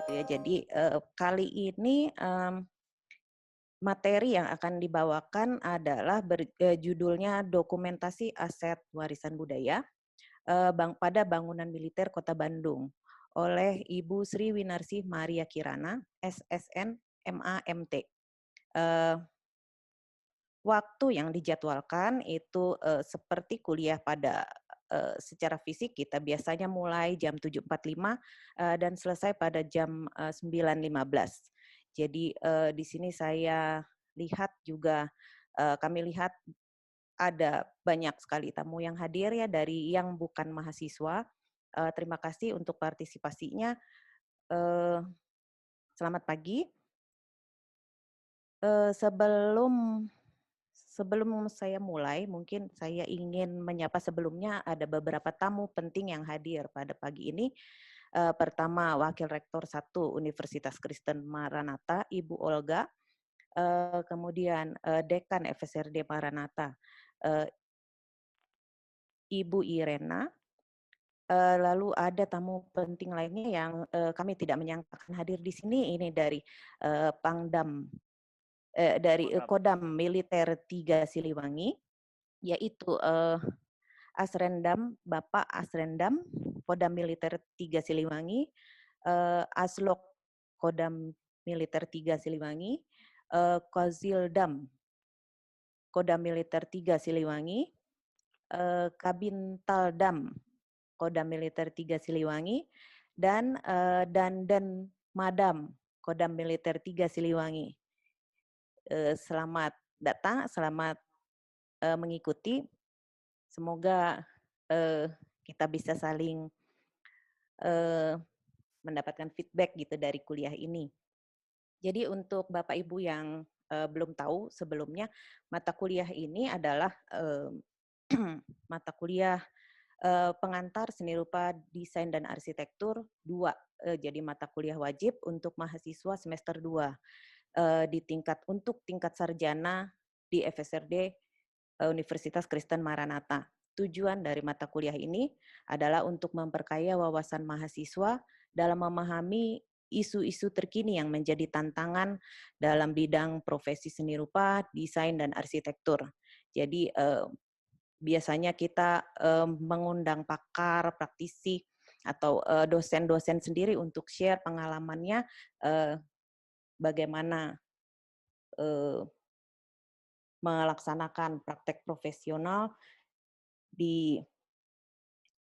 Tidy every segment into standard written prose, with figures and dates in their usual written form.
gitu ya. Jadi kali ini materi yang akan dibawakan adalah judulnya Dokumentasi Aset Warisan Budaya pada Bangunan Militer Kota Bandung oleh Ibu Sri Winarsih Maria Kirana, SSN MAMT. Waktu yang dijadwalkan itu seperti kuliah pada secara fisik kita biasanya mulai jam 7.45 dan selesai pada jam 9.15. Jadi di sini saya lihat juga kami lihat ada banyak sekali tamu yang hadir ya dari yang bukan mahasiswa. Terima kasih untuk partisipasinya. Selamat pagi. Sebelum saya mulai, mungkin saya ingin menyapa sebelumnya ada beberapa tamu penting yang hadir pada pagi ini. Pertama, Wakil Rektor 1 Universitas Kristen Maranatha, Ibu Olga. Kemudian Dekan FSRD Maranatha, Ibu Irena. Lalu ada tamu penting lainnya yang kami tidak menyangka akan hadir di sini. Ini dari Pangdam. Dari Kodam Militer 3 Siliwangi, yaitu Asrendam, Bapak Asrendam, Kodam Militer 3 Siliwangi, Aslok Kodam Militer 3 Siliwangi, Kozildam Kodam Militer 3 Siliwangi, Kabintaldam Kodam Militer 3 Siliwangi, dan Dandan Madam Kodam Militer 3 Siliwangi. Selamat datang, selamat mengikuti. Semoga kita bisa saling mendapatkan feedback gitu dari kuliah ini. Jadi untuk Bapak Ibu yang belum tahu sebelumnya, mata kuliah ini adalah mata kuliah pengantar seni rupa, desain dan arsitektur 2. Jadi mata kuliah wajib untuk mahasiswa semester 2. Untuk tingkat sarjana di FSRD Universitas Kristen Maranatha. Tujuan dari mata kuliah ini adalah untuk memperkaya wawasan mahasiswa dalam memahami isu-isu terkini yang menjadi tantangan dalam bidang profesi seni rupa, desain dan arsitektur. Jadi biasanya kita mengundang pakar, praktisi atau dosen-dosen sendiri untuk share pengalamannya bagaimana melaksanakan praktek profesional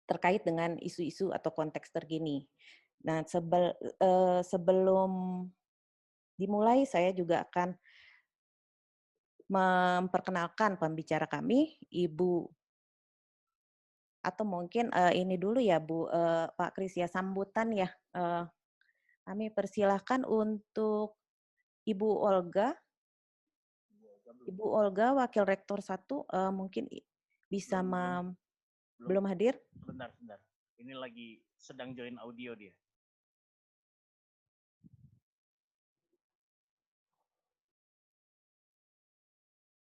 terkait dengan isu-isu atau konteks terkini. Nah, sebelum dimulai, saya juga akan memperkenalkan pembicara kami, Ibu, atau mungkin ini dulu ya Bu, Pak Kris ya, sambutan ya. Kami persilahkan untuk Ibu Olga. Ibu Olga, Wakil Rektor 1, mungkin bisa belum hadir? Sebentar. Ini lagi sedang join audio dia.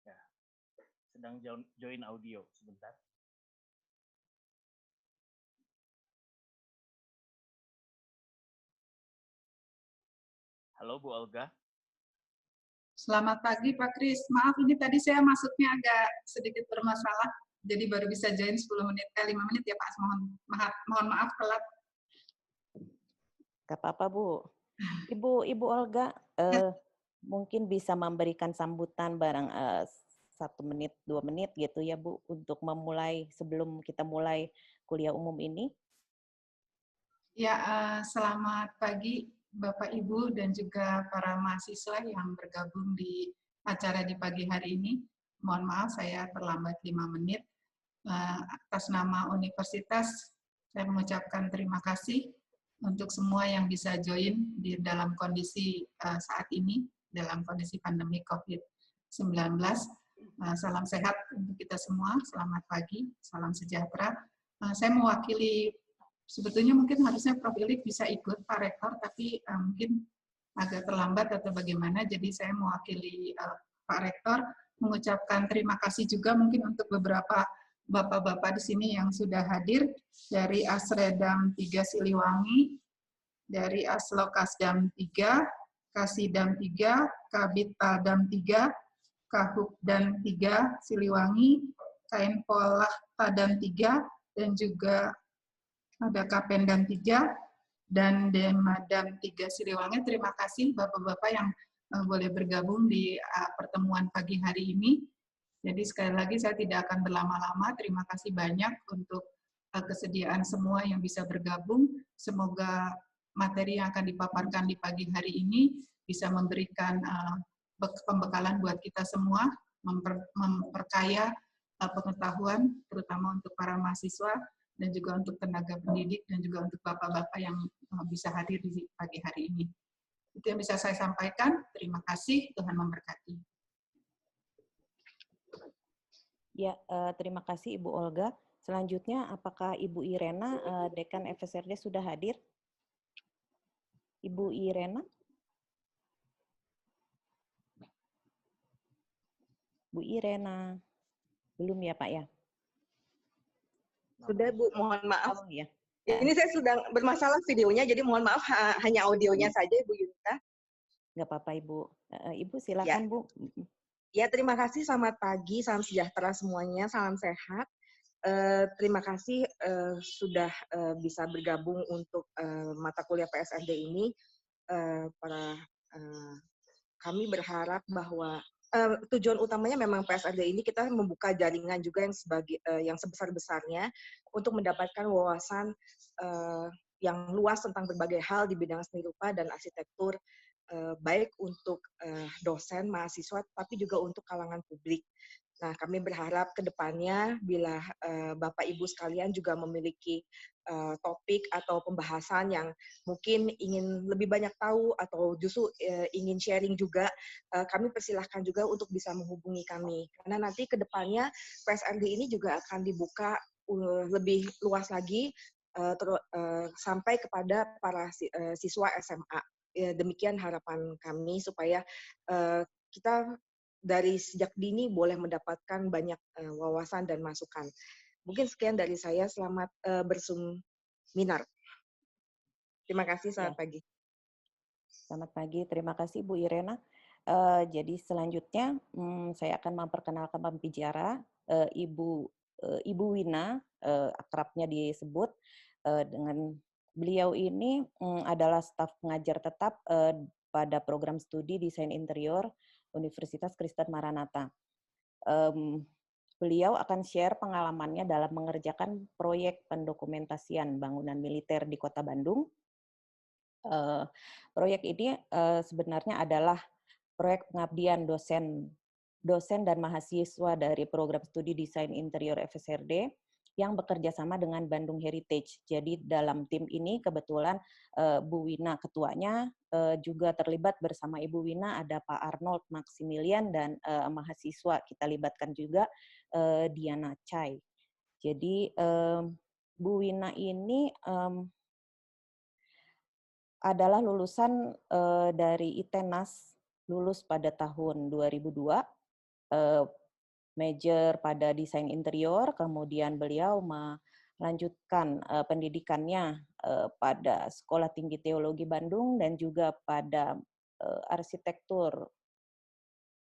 Ya, sedang join audio sebentar. Halo Bu Olga. Selamat pagi Pak Kris. Maaf ini tadi saya masuknya agak sedikit bermasalah, jadi baru bisa join 10 menit, 5 menit ya Pak. Mohon maaf telat. Gak apa-apa Bu. Ibu Olga, mungkin bisa memberikan sambutan barang 1 menit, 2 menit gitu ya Bu, untuk memulai sebelum kita mulai kuliah umum ini. Ya, selamat pagi Bapak Ibu dan juga para mahasiswa yang bergabung di acara di pagi hari ini. Mohon maaf saya terlambat 5 menit. Atas nama universitas, saya mengucapkan terima kasih untuk semua yang bisa join di dalam kondisi saat ini, dalam kondisi pandemi COVID-19. Salam sehat untuk kita semua, selamat pagi, salam sejahtera. Saya mewakili, sebetulnya mungkin harusnya Prof. Ilik bisa ikut Pak Rektor, tapi mungkin agak terlambat atau bagaimana, jadi saya mewakili Pak Rektor, mengucapkan terima kasih juga mungkin untuk beberapa bapak-bapak di sini yang sudah hadir dari Asredam 3 Siliwangi, dari Aslokasdam 3, Kasidam 3, Kabitaldam 3, Kahukdam 3, Siliwangi, Kainpolah Tadam 3, dan juga ada Kapendam 3, dan Demadam 3 Siliwangi. Terima kasih Bapak-Bapak yang boleh bergabung di pertemuan pagi hari ini. Jadi sekali lagi saya tidak akan berlama-lama. Terima kasih banyak untuk kesediaan semua yang bisa bergabung. Semoga materi yang akan dipaparkan di pagi hari ini bisa memberikan pembekalan buat kita semua, memperkaya pengetahuan, terutama untuk para mahasiswa, dan juga untuk tenaga pendidik, dan juga untuk bapak-bapak yang bisa hadir di pagi hari ini. Itu yang bisa saya sampaikan. Terima kasih, Tuhan memberkati. Ya, terima kasih Ibu Olga. Selanjutnya, apakah Ibu Irena, Dekan FSRD sudah hadir? Ibu Irena? Bu Irena? Belum ya Pak ya? Sudah Bu, mohon maaf. Oh ya. Ini saya sedang bermasalah videonya, jadi mohon maaf hanya audionya saja Ibu Yunita. Nggak apa-apa Ibu. Ibu silakan Ya. Bu. Ya, terima kasih. Selamat pagi, salam sejahtera semuanya, salam sehat. Terima kasih sudah bisa bergabung untuk mata kuliah PSRD ini. Kami berharap bahwa tujuan utamanya memang PSRD ini kita membuka jaringan juga yang sebesar-besarnya untuk mendapatkan wawasan yang luas tentang berbagai hal di bidang seni rupa dan arsitektur, baik untuk dosen, mahasiswa, tapi juga untuk kalangan publik. Nah, kami berharap ke depannya bila Bapak Ibu sekalian juga memiliki topik atau pembahasan yang mungkin ingin lebih banyak tahu atau justru ingin sharing juga, kami persilahkan juga untuk bisa menghubungi kami. Karena nanti ke depannya PSRD ini juga akan dibuka lebih luas lagi sampai kepada para siswa SMA. Demikian harapan kami supaya kita dari sejak dini boleh mendapatkan banyak wawasan dan masukan. Mungkin sekian dari saya. Selamat berseminar. Terima kasih. Selamat pagi. Selamat pagi. Terima kasih Bu Irena. Jadi selanjutnya saya akan memperkenalkan pembicara Ibu Wina, akrabnya disebut dengan beliau ini adalah staf pengajar tetap pada program studi Desain Interior Universitas Kristen Maranatha. Beliau akan share pengalamannya dalam mengerjakan proyek pendokumentasian bangunan militer di Kota Bandung. Proyek ini sebenarnya adalah proyek pengabdian dosen dan mahasiswa dari program studi Desain Interior FSRD yang bekerja sama dengan Bandung Heritage. Jadi dalam tim ini kebetulan Bu Wina ketuanya, juga terlibat bersama Ibu Wina ada Pak Arnold Maximilian dan mahasiswa kita libatkan juga Diana Chai. Jadi Bu Wina ini adalah lulusan dari ITENAS, lulus pada tahun 2002, major pada desain interior, kemudian beliau melanjutkan pendidikannya pada Sekolah Tinggi Teologi Bandung dan juga pada arsitektur,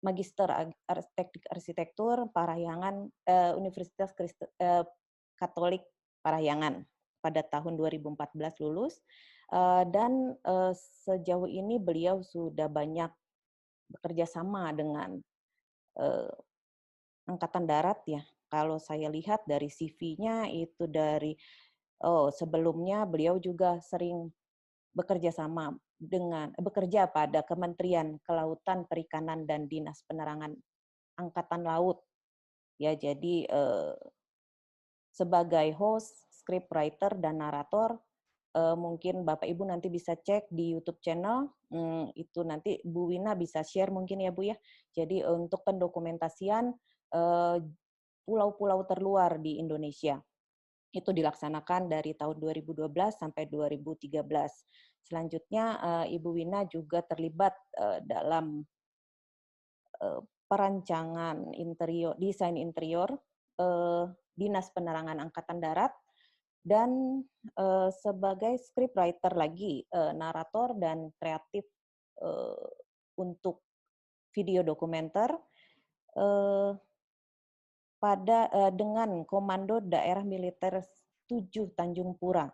Magister Arsitektur Parahyangan, Universitas Katolik Parahyangan pada tahun 2014 lulus, dan sejauh ini beliau sudah banyak bekerja sama dengan Angkatan Darat ya. Kalau saya lihat dari CV-nya itu sebelumnya beliau juga sering bekerja pada Kementerian Kelautan, Perikanan dan Dinas Penerangan Angkatan Laut. Ya, jadi sebagai host, scriptwriter dan narator, mungkin Bapak Ibu nanti bisa cek di YouTube channel, itu nanti Bu Wina bisa share mungkin ya Bu ya. Jadi untuk pendokumentasian pulau-pulau terluar di Indonesia. Itu dilaksanakan dari tahun 2012 sampai 2013. Selanjutnya Ibu Wina juga terlibat dalam perancangan interior, desain interior Dinas Penerangan Angkatan Darat dan sebagai scriptwriter lagi, narator dan kreatif untuk video dokumenter dengan Komando Daerah Militer 7 Tanjung Pura.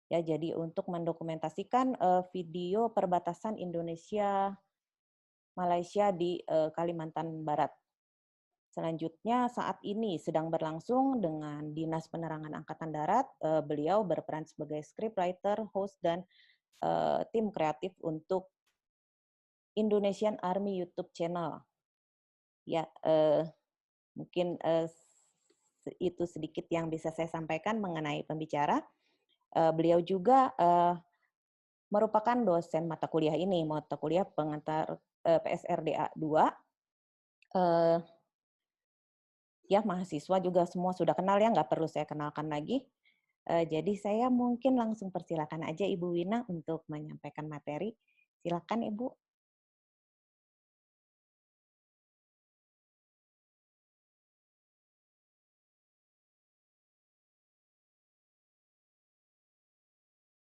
Ya, jadi untuk mendokumentasikan video perbatasan Indonesia Malaysia di Kalimantan Barat. Selanjutnya saat ini sedang berlangsung dengan Dinas Penerangan Angkatan Darat. Beliau berperan sebagai scriptwriter, host, dan tim kreatif untuk Indonesian Army YouTube channel. Ya, mungkin itu sedikit yang bisa saya sampaikan mengenai pembicara. Beliau juga merupakan dosen mata kuliah ini, mata kuliah pengantar PSRDA 2. Ya, mahasiswa juga semua sudah kenal ya, nggak perlu saya kenalkan lagi. Jadi saya mungkin langsung persilakan aja Ibu Wina untuk menyampaikan materi. Silakan Ibu.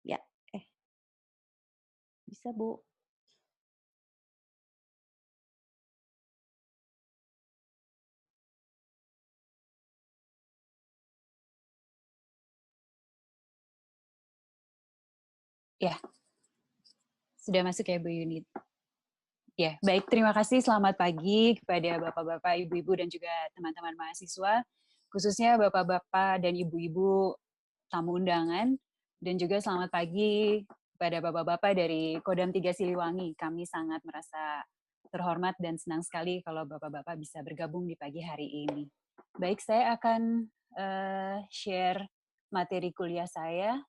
Ya, bisa Bu. Ya, sudah masuk ya Bu Yunit. Ya, baik. Terima kasih. Selamat pagi kepada Bapak-Bapak, Ibu-Ibu, dan juga teman-teman mahasiswa, khususnya Bapak-Bapak dan Ibu-Ibu tamu undangan, dan juga selamat pagi kepada Bapak-Bapak dari Kodam 3 Siliwangi. Kami sangat merasa terhormat dan senang sekali kalau Bapak-Bapak bisa bergabung di pagi hari ini. Baik, saya akan share materi kuliah saya.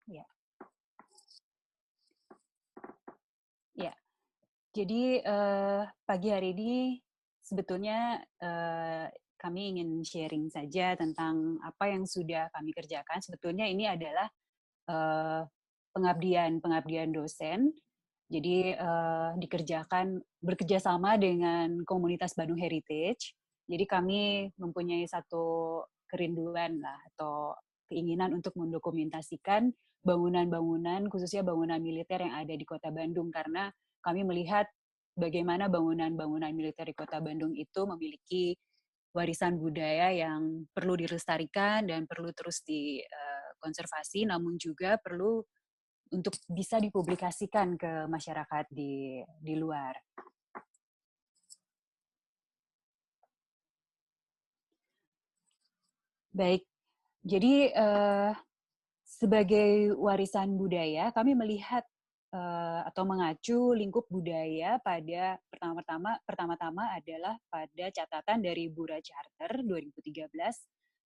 Ya. Ya. Jadi pagi hari ini sebetulnya kami ingin sharing saja tentang apa yang sudah kami kerjakan. Sebetulnya ini adalah pengabdian dosen. Jadi dikerjakan bekerjasama dengan komunitas Bandung Heritage. Jadi kami mempunyai satu kerinduan lah atau keinginan untuk mendokumentasikan bangunan-bangunan, khususnya bangunan militer yang ada di Kota Bandung, karena kami melihat bagaimana bangunan-bangunan militer di Kota Bandung itu memiliki warisan budaya yang perlu dilestarikan dan perlu terus dikonservasi, namun juga perlu untuk bisa dipublikasikan ke masyarakat di luar. Baik, jadi sebagai warisan budaya, kami melihat atau mengacu lingkup budaya pada pertama-tama adalah pada catatan dari Bura Charter 2013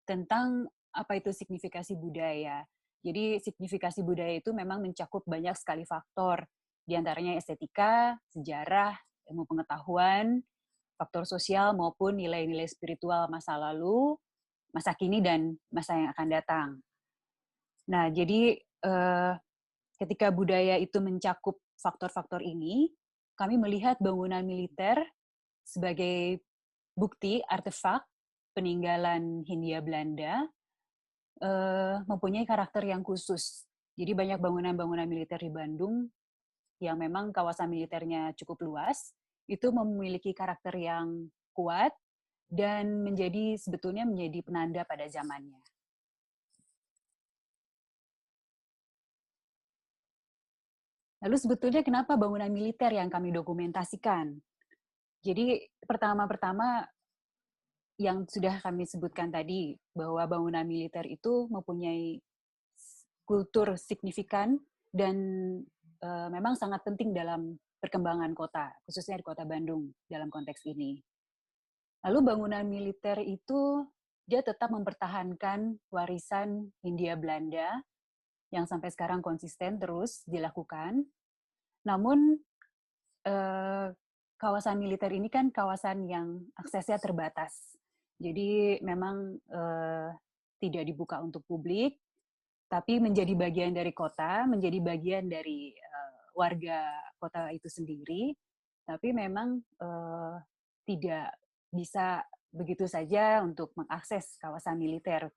tentang apa itu signifikasi budaya. Jadi signifikasi budaya itu memang mencakup banyak sekali faktor, diantaranya estetika, sejarah, ilmu pengetahuan, faktor sosial maupun nilai-nilai spiritual masa lalu, masa kini, dan masa yang akan datang. Nah, jadi ketika budaya itu mencakup faktor-faktor ini, kami melihat bangunan militer sebagai bukti artefak peninggalan Hindia Belanda mempunyai karakter yang khusus. Jadi banyak bangunan-bangunan militer di Bandung yang memang kawasan militernya cukup luas, itu memiliki karakter yang kuat dan sebetulnya menjadi penanda pada zamannya. Lalu sebetulnya kenapa bangunan militer yang kami dokumentasikan? Jadi pertama-pertama yang sudah kami sebutkan tadi, bahwa bangunan militer itu mempunyai kultur signifikan dan memang sangat penting dalam perkembangan kota, khususnya di Kota Bandung dalam konteks ini. Lalu bangunan militer itu dia tetap mempertahankan warisan Hindia Belanda yang sampai sekarang konsisten terus dilakukan. Namun kawasan militer ini kan kawasan yang aksesnya terbatas. Jadi memang tidak dibuka untuk publik, tapi menjadi bagian dari kota, menjadi bagian dari warga kota itu sendiri, tapi memang tidak bisa begitu saja untuk mengakses kawasan militer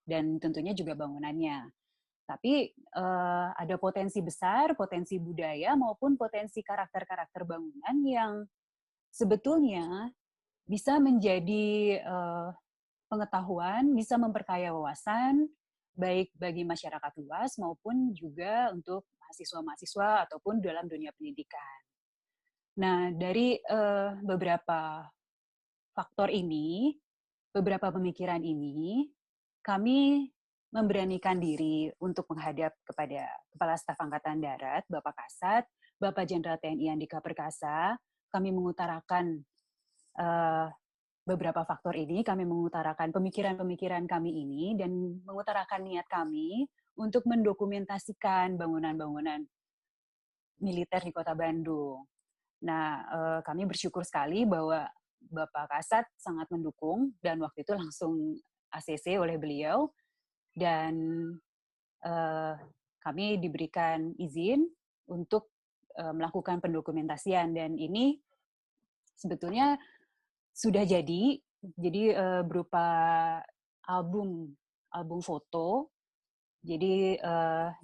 dan tentunya juga bangunannya. Tapi ada potensi besar, potensi budaya maupun potensi karakter-karakter bangunan yang sebetulnya bisa menjadi pengetahuan, bisa memperkaya wawasan, baik bagi masyarakat luas maupun juga untuk mahasiswa-mahasiswa ataupun dalam dunia pendidikan. Nah, dari beberapa faktor ini, beberapa pemikiran ini, kami memberanikan diri untuk menghadap kepada Kepala Staf Angkatan Darat, Bapak Kasat, Bapak Jenderal TNI Andika Perkasa. Kami mengutarakan beberapa faktor ini, kami mengutarakan pemikiran-pemikiran kami ini, dan mengutarakan niat kami untuk mendokumentasikan bangunan-bangunan militer di Kota Bandung. Nah, kami bersyukur sekali bahwa Bapak Kasat sangat mendukung, dan waktu itu langsung ACC oleh beliau, dan kami diberikan izin untuk melakukan pendokumentasian, dan ini sebetulnya sudah jadi berupa album foto. Jadi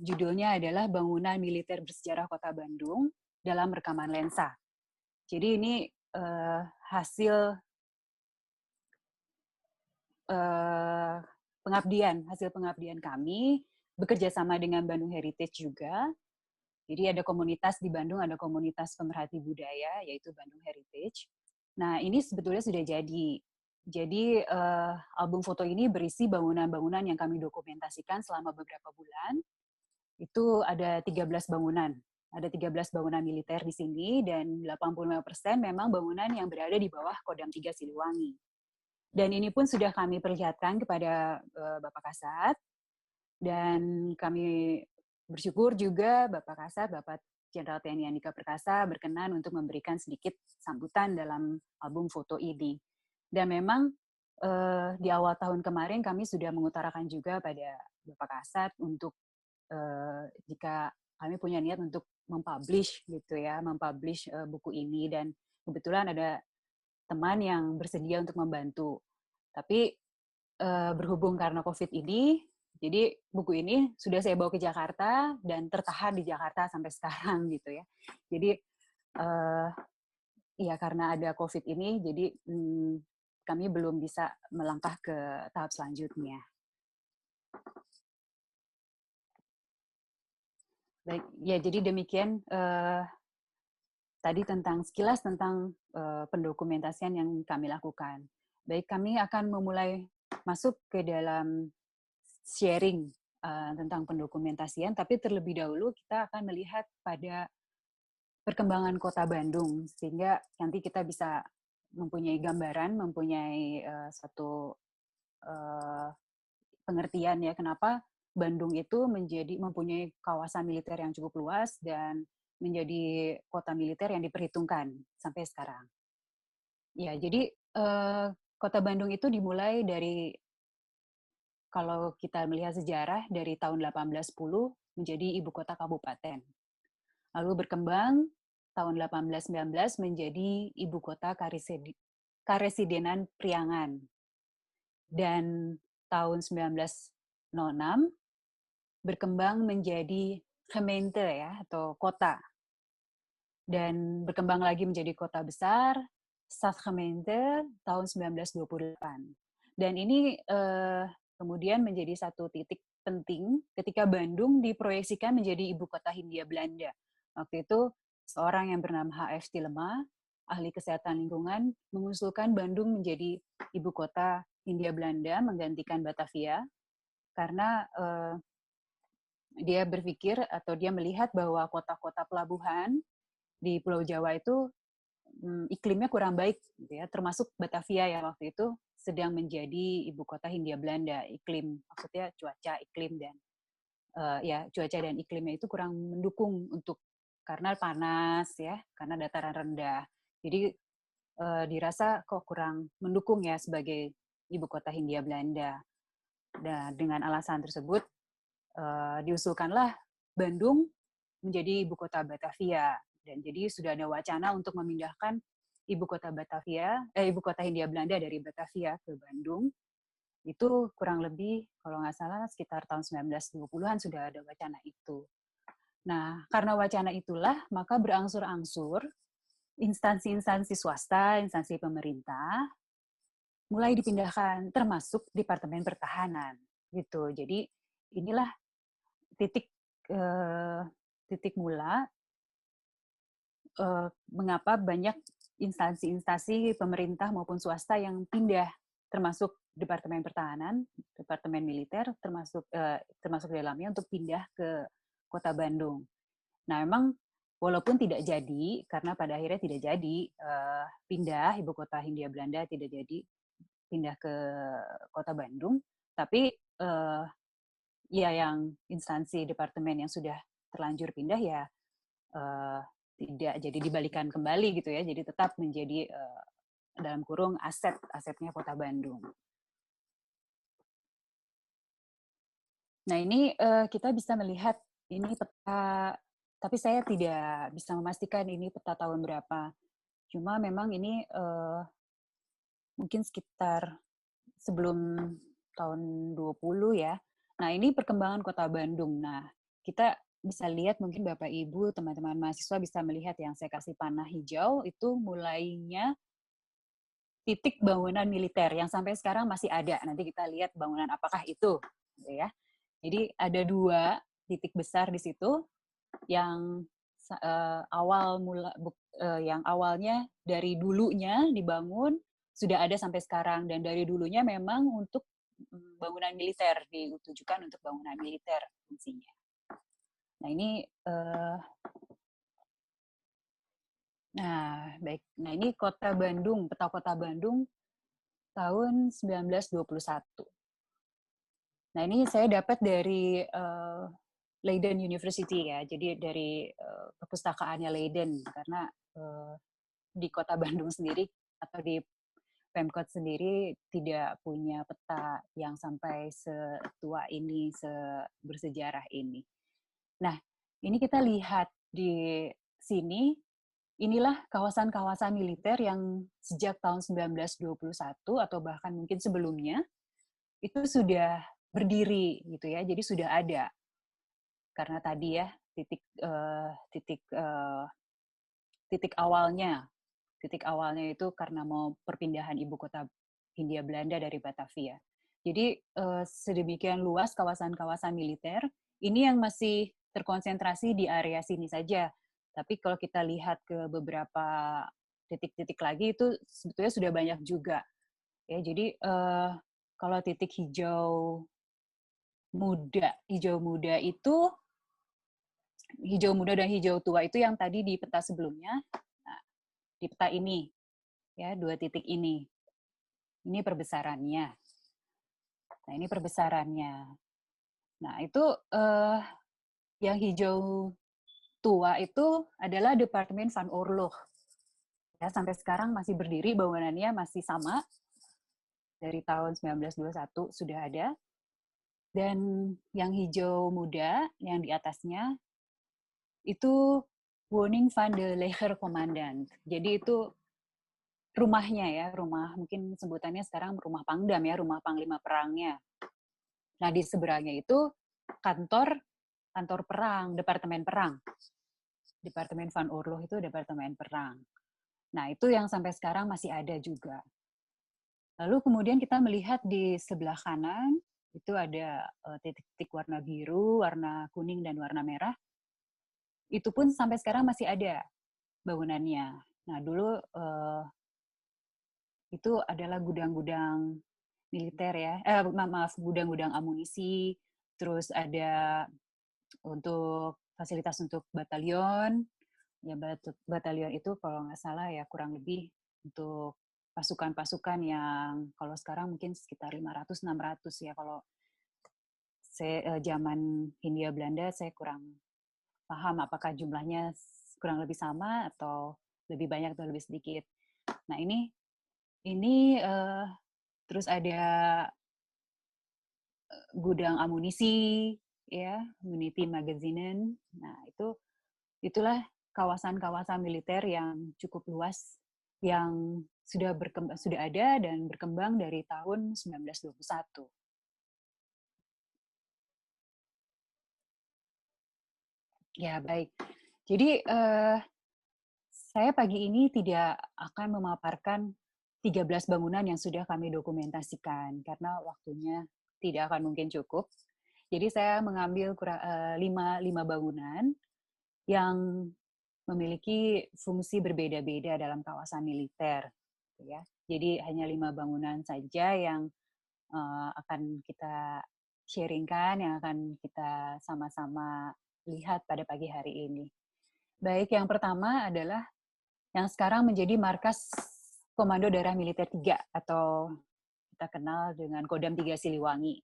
judulnya adalah Bangunan Militer Bersejarah Kota Bandung dalam Rekaman Lensa. Jadi ini hasil pengabdian kami, bekerja sama dengan Bandung Heritage juga. Jadi ada komunitas di Bandung, ada komunitas pemerhati budaya, yaitu Bandung Heritage. Nah, ini sebetulnya sudah jadi. Jadi album foto ini berisi bangunan-bangunan yang kami dokumentasikan selama beberapa bulan. Itu ada 13 bangunan. Ada 13 bangunan militer di sini, dan 85% memang bangunan yang berada di bawah Kodam 3 Siliwangi. Dan ini pun sudah kami perlihatkan kepada Bapak Kasat, dan kami bersyukur juga Bapak Kasat, Bapak Jenderal TNI Andika Perkasa berkenan untuk memberikan sedikit sambutan dalam album foto ini. Dan memang di awal tahun kemarin kami sudah mengutarakan juga pada Bapak Kasat untuk jika kami punya niat untuk mempublish gitu ya, mempublish buku ini, dan kebetulan ada teman yang bersedia untuk membantu. Tapi berhubung karena COVID ini, jadi buku ini sudah saya bawa ke Jakarta dan tertahan di Jakarta sampai sekarang gitu ya. Jadi ya karena ada COVID ini, jadi kami belum bisa melangkah ke tahap selanjutnya. Baik, ya jadi demikian tadi tentang sekilas tentang pendokumentasian yang kami lakukan. Baik, kami akan memulai masuk ke dalam sharing tentang pendokumentasian, tapi terlebih dahulu kita akan melihat pada perkembangan Kota Bandung, sehingga nanti kita bisa mempunyai gambaran, mempunyai satu pengertian ya kenapa Bandung itu mempunyai kawasan militer yang cukup luas dan menjadi kota militer yang diperhitungkan sampai sekarang. Ya, jadi Kota Bandung itu dimulai dari, kalau kita melihat sejarah, dari tahun 1810 menjadi ibu kota kabupaten. Lalu berkembang tahun 1819 menjadi ibu kota Karesidenan Priangan. Dan tahun 1906 berkembang menjadi gemeente ya, atau kota. Dan berkembang lagi menjadi kota besar, Stadsgemeente tahun 1928. Dan ini kemudian menjadi satu titik penting ketika Bandung diproyeksikan menjadi ibu kota Hindia Belanda. Waktu itu seorang yang bernama H.F. Tilema, ahli kesehatan lingkungan, mengusulkan Bandung menjadi ibu kota Hindia Belanda menggantikan Batavia, karena dia berpikir atau dia melihat bahwa kota-kota pelabuhan di Pulau Jawa itu iklimnya kurang baik, gitu ya, termasuk Batavia yang waktu itu sedang menjadi ibu kota Hindia Belanda. Iklim, maksudnya cuaca, iklim dan cuaca dan iklimnya itu kurang mendukung karena panas ya, karena dataran rendah. Jadi dirasa kok kurang mendukung ya sebagai ibu kota Hindia Belanda. Dan dengan alasan tersebut diusulkanlah Bandung menjadi ibu kota Batavia. Dan jadi sudah ada wacana untuk memindahkan ibu kota ibu kota Hindia Belanda dari Batavia ke Bandung. Itu kurang lebih kalau nggak salah sekitar tahun 1920-an sudah ada wacana itu. Nah, karena wacana itulah maka berangsur-angsur instansi-instansi swasta, instansi pemerintah mulai dipindahkan, termasuk Departemen Pertahanan gitu. Jadi inilah titik mula mengapa banyak instansi-instansi pemerintah maupun swasta yang pindah, termasuk Departemen Pertahanan, Departemen Militer, termasuk dalamnya untuk pindah ke Kota Bandung. Nah, memang walaupun tidak jadi, karena pada akhirnya tidak jadi pindah, ibu kota Hindia Belanda tidak jadi pindah ke Kota Bandung, tapi ya yang instansi departemen yang sudah terlanjur pindah ya tidak jadi dibalikan kembali gitu ya, jadi tetap menjadi dalam kurung asetnya Kota Bandung. Nah, ini kita bisa melihat ini peta, tapi saya tidak bisa memastikan ini peta tahun berapa. Cuma memang ini mungkin sekitar sebelum tahun 20 ya. Nah, ini perkembangan Kota Bandung. Nah, kita bisa lihat mungkin Bapak Ibu, teman-teman mahasiswa bisa melihat yang saya kasih panah hijau itu mulainya titik bangunan militer yang sampai sekarang masih ada. Nanti kita lihat bangunan apakah itu, gitu ya. Jadi ada 2 titik besar di situ yang yang awalnya dari dulunya dibangun sudah ada sampai sekarang, dan dari dulunya memang untuk bangunan militer, ditujukan untuk bangunan militer fungsinya. Nah, ini baik. Nah, ini Kota Bandung, peta Kota Bandung tahun 1921. Nah, ini saya dapat dari Leiden University ya, jadi dari perpustakaannya Leiden, karena di Kota Bandung sendiri atau di Pemkot sendiri tidak punya peta yang sampai setua ini, bersejarah ini. Nah, ini kita lihat di sini, inilah kawasan-kawasan militer yang sejak tahun 1921 atau bahkan mungkin sebelumnya itu sudah berdiri gitu ya, jadi sudah ada. Karena tadi ya titik awalnya itu karena mau perpindahan ibu kota Hindia Belanda dari Batavia. Jadi sedemikian luas kawasan-kawasan militer ini yang masih terkonsentrasi di area sini saja. Tapi kalau kita lihat ke beberapa titik-titik lagi itu sebetulnya sudah banyak juga. Ya, jadi kalau titik hijau muda itu hijau muda dan hijau tua itu yang tadi di peta sebelumnya. Nah, di peta ini ya 2 titik ini perbesarannya. Nah, ini perbesarannya. Nah, itu yang hijau tua itu adalah Departemen Van Oorlog. Ya, sampai sekarang masih berdiri, bangunannya masih sama. Dari tahun 1921 sudah ada. Dan yang hijau muda, yang di atasnya, itu Woning van de Leger Commandant. Jadi itu rumahnya ya, rumah mungkin sebutannya sekarang rumah Pangdam ya, rumah Panglima Perangnya. Nah, di seberangnya itu kantor perang, Departemen Perang. Departemen Van Oorlog itu Departemen Perang. Nah, itu yang sampai sekarang masih ada juga. Lalu kemudian kita melihat di sebelah kanan, itu ada titik-titik warna biru, warna kuning, dan warna merah. Itu pun sampai sekarang masih ada bangunannya. Nah, dulu itu adalah gudang-gudang militer ya, gudang-gudang amunisi, terus ada untuk fasilitas untuk batalion, ya batalion itu kalau nggak salah ya kurang lebih untuk pasukan-pasukan yang kalau sekarang mungkin sekitar 500-600 ya, kalau saya zaman Hindia Belanda saya kurang paham apakah jumlahnya kurang lebih sama atau lebih banyak atau lebih sedikit. Nah, ini terus ada gudang amunisi, ya, Unity Magazinen. Nah, itulah kawasan-kawasan militer yang cukup luas yang sudah ada dan berkembang dari tahun 1921. Ya, baik. Jadi saya pagi ini tidak akan memaparkan 13 bangunan yang sudah kami dokumentasikan karena waktunya tidak akan mungkin cukup. Jadi saya mengambil 5 bangunan yang memiliki fungsi berbeda-beda dalam kawasan militer. Ya. Jadi hanya 5 bangunan saja yang akan kita sharingkan, yang akan kita sama-sama lihat pada pagi hari ini. Baik, yang pertama adalah yang sekarang menjadi markas Komando Daerah Militer 3 atau kita kenal dengan Kodam 3 Siliwangi.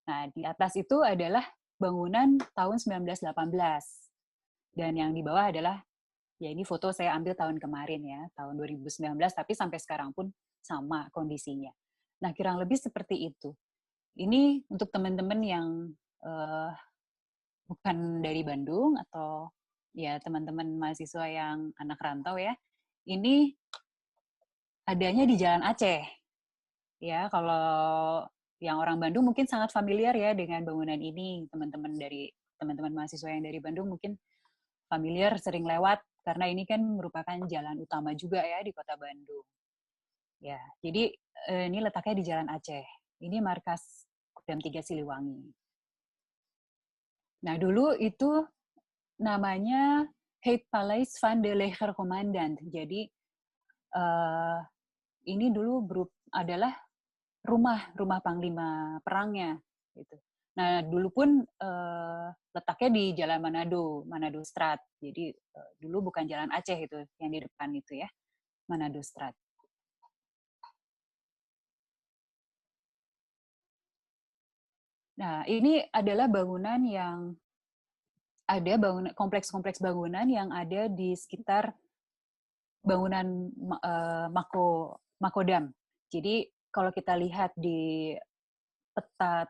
Nah, di atas itu adalah bangunan tahun 1918. Dan yang di bawah adalah, ya ini foto saya ambil tahun kemarin ya, tahun 2019, tapi sampai sekarang pun sama kondisinya. Nah, kurang lebih seperti itu. Ini untuk teman-teman yang bukan dari Bandung atau ya teman-teman mahasiswa yang anak rantau ya, ini adanya di Jalan Aceh. Ya, kalau yang orang Bandung mungkin sangat familiar ya dengan bangunan ini. Teman-teman mahasiswa yang dari Bandung mungkin familiar, sering lewat karena ini kan merupakan jalan utama juga ya di Kota Bandung. Ya, jadi ini letaknya di Jalan Aceh. Ini markas Kodam 3 Siliwangi. Nah, dulu itu namanya Heid Paleis van de Leger Commandant. Jadi ini dulu adalah rumah panglima perangnya gitu. Nah, dulu pun letaknya di Jalan Manado Strat. Jadi dulu bukan Jalan Aceh itu yang di depan itu ya, Manado Strat. Nah, ini adalah bangunan yang ada kompleks-kompleks bangunan yang ada di sekitar bangunan Makodam. Jadi kalau kita lihat di peta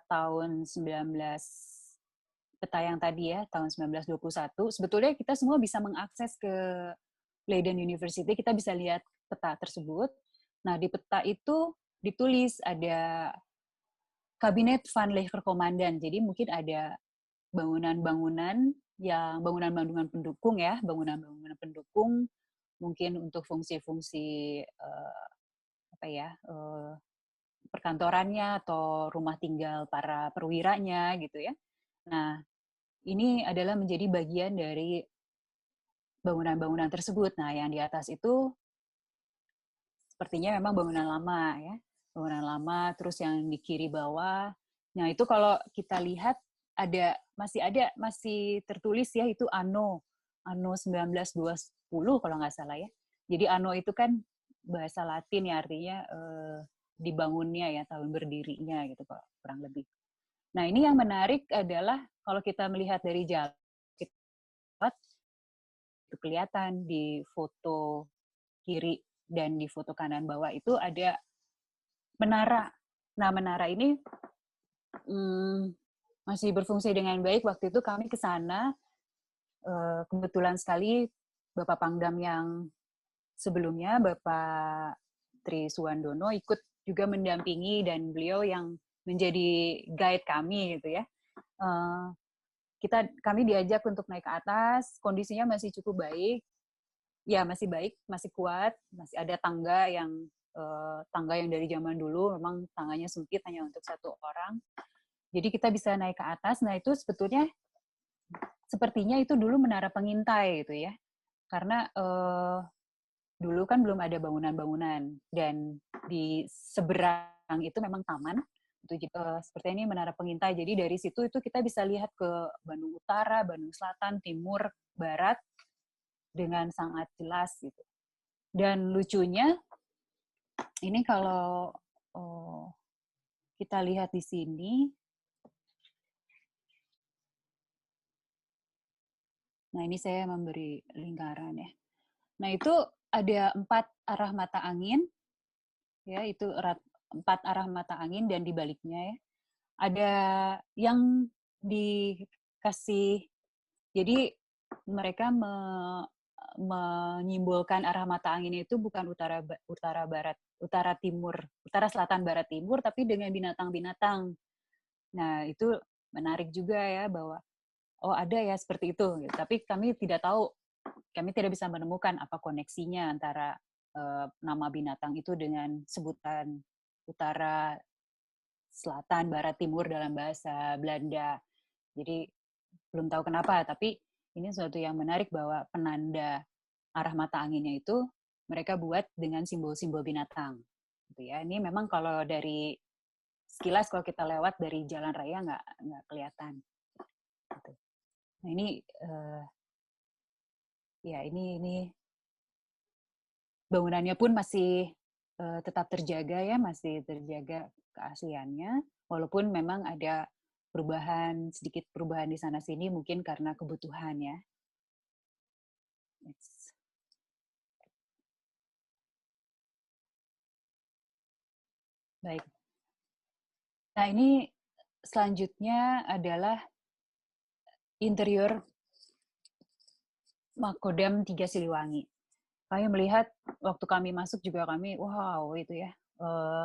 peta yang tadi ya, tahun 1921, sebetulnya kita semua bisa mengakses ke Leiden University, kita bisa lihat peta tersebut. Nah, di peta itu ditulis ada Kabinet Van Leger Komandan. Jadi mungkin ada bangunan-bangunan pendukung ya, bangunan-bangunan pendukung mungkin untuk fungsi-fungsi perkantorannya atau rumah tinggal para perwiranya gitu ya. Nah, ini adalah menjadi bagian dari bangunan-bangunan tersebut. Nah, yang di atas itu sepertinya memang bangunan lama ya. Bangunan lama, terus yang di kiri bawah. Nah, itu kalau kita lihat masih tertulis ya itu Anno 1920 kalau nggak salah ya. Jadi Anno itu kan bahasa Latin ya, artinya dibangunnya ya, tahun berdirinya gitu kurang lebih. Nah, ini yang menarik adalah kalau kita melihat dari jalan, itu kelihatan di foto kiri dan di foto kanan bawah itu ada menara. Nah, menara ini masih berfungsi dengan baik. Waktu itu kami ke sana, kebetulan sekali Bapak Pangdam yang sebelumnya, Bapak Tri Suwandono, ikut juga mendampingi dan beliau yang menjadi guide kami gitu ya. Kami diajak untuk naik ke atas, kondisinya masih cukup baik, ya masih baik, masih kuat, masih ada tangga yang dari zaman dulu, memang tangganya sempit hanya untuk satu orang. Jadi kita bisa naik ke atas. Nah, itu sebetulnya sepertinya itu dulu menara pengintai gitu ya. Karena dulu kan belum ada bangunan-bangunan dan di seberang itu memang taman. Itu seperti ini menara pengintai. Jadi dari situ itu kita bisa lihat ke Bandung Utara, Bandung Selatan, Timur, Barat dengan sangat jelas gitu. Dan lucunya ini kalau kita lihat di sini, nah ini saya memberi lingkaran ya. Nah itu ada 4 arah mata angin, ya itu 4 arah mata angin dan di baliknya ya. Ada yang dikasih, jadi mereka menyimbolkan arah mata angin itu bukan utara barat, utara timur, utara selatan barat timur, tapi dengan binatang-binatang. Nah, itu menarik juga ya bahwa oh ada ya seperti itu. Tapi kami tidak tahu, kami tidak bisa menemukan apa koneksinya antara nama binatang itu dengan sebutan utara, selatan, barat, timur dalam bahasa Belanda. Jadi belum tahu kenapa, tapi ini sesuatu yang menarik bahwa penanda arah mata anginnya itu mereka buat dengan simbol-simbol binatang. Gitu ya. Ini memang kalau dari sekilas kalau kita lewat dari jalan raya nggak kelihatan. Gitu. Nah ini ya ini bangunannya pun masih tetap terjaga ya, masih terjaga keasliannya, walaupun memang ada sedikit perubahan di sana sini mungkin karena kebutuhan ya. Next. Baik. Nah ini selanjutnya adalah interior Makodam 3 Siliwangi. Kami melihat waktu kami masuk juga kami, wow itu ya,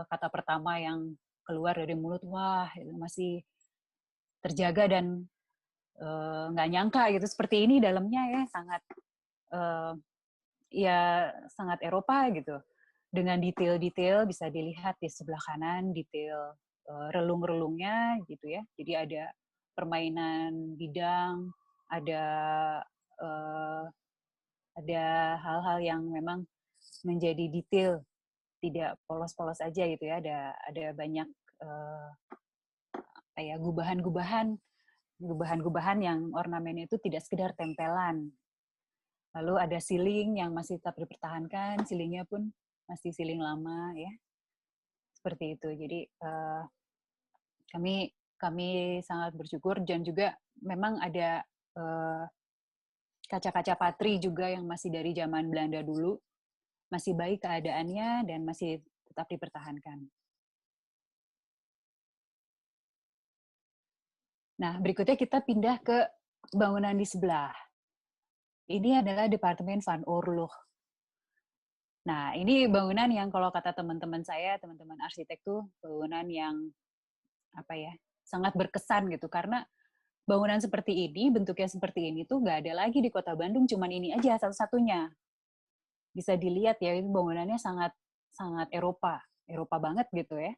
kata pertama yang keluar dari mulut, wah itu masih terjaga dan nggak nyangka gitu seperti ini dalamnya ya, sangat sangat Eropa gitu, dengan detail-detail bisa dilihat di sebelah kanan, detail relung-relungnya gitu ya, jadi ada permainan bidang, ada hal-hal yang memang menjadi detail, tidak polos-polos aja gitu ya, ada banyak gubahan-gubahan yang ornamennya itu tidak sekedar tempelan. Lalu ada ceiling yang masih tetap dipertahankan, ceilingnya pun masih ceiling lama ya, seperti itu. Jadi kami sangat bersyukur, dan juga memang ada kaca-kaca patri juga yang masih dari zaman Belanda dulu, masih baik keadaannya dan masih tetap dipertahankan. Nah, berikutnya kita pindah ke bangunan di sebelah. Ini adalah Departemen Van Oorlog. Nah, ini bangunan yang kalau kata teman-teman saya, teman-teman arsitek tuh bangunan yang sangat berkesan gitu, karena bangunan seperti ini, bentuknya seperti ini tuh nggak ada lagi di Kota Bandung, cuman ini aja satu-satunya. Bisa dilihat ya, itu bangunannya sangat Eropa banget gitu ya.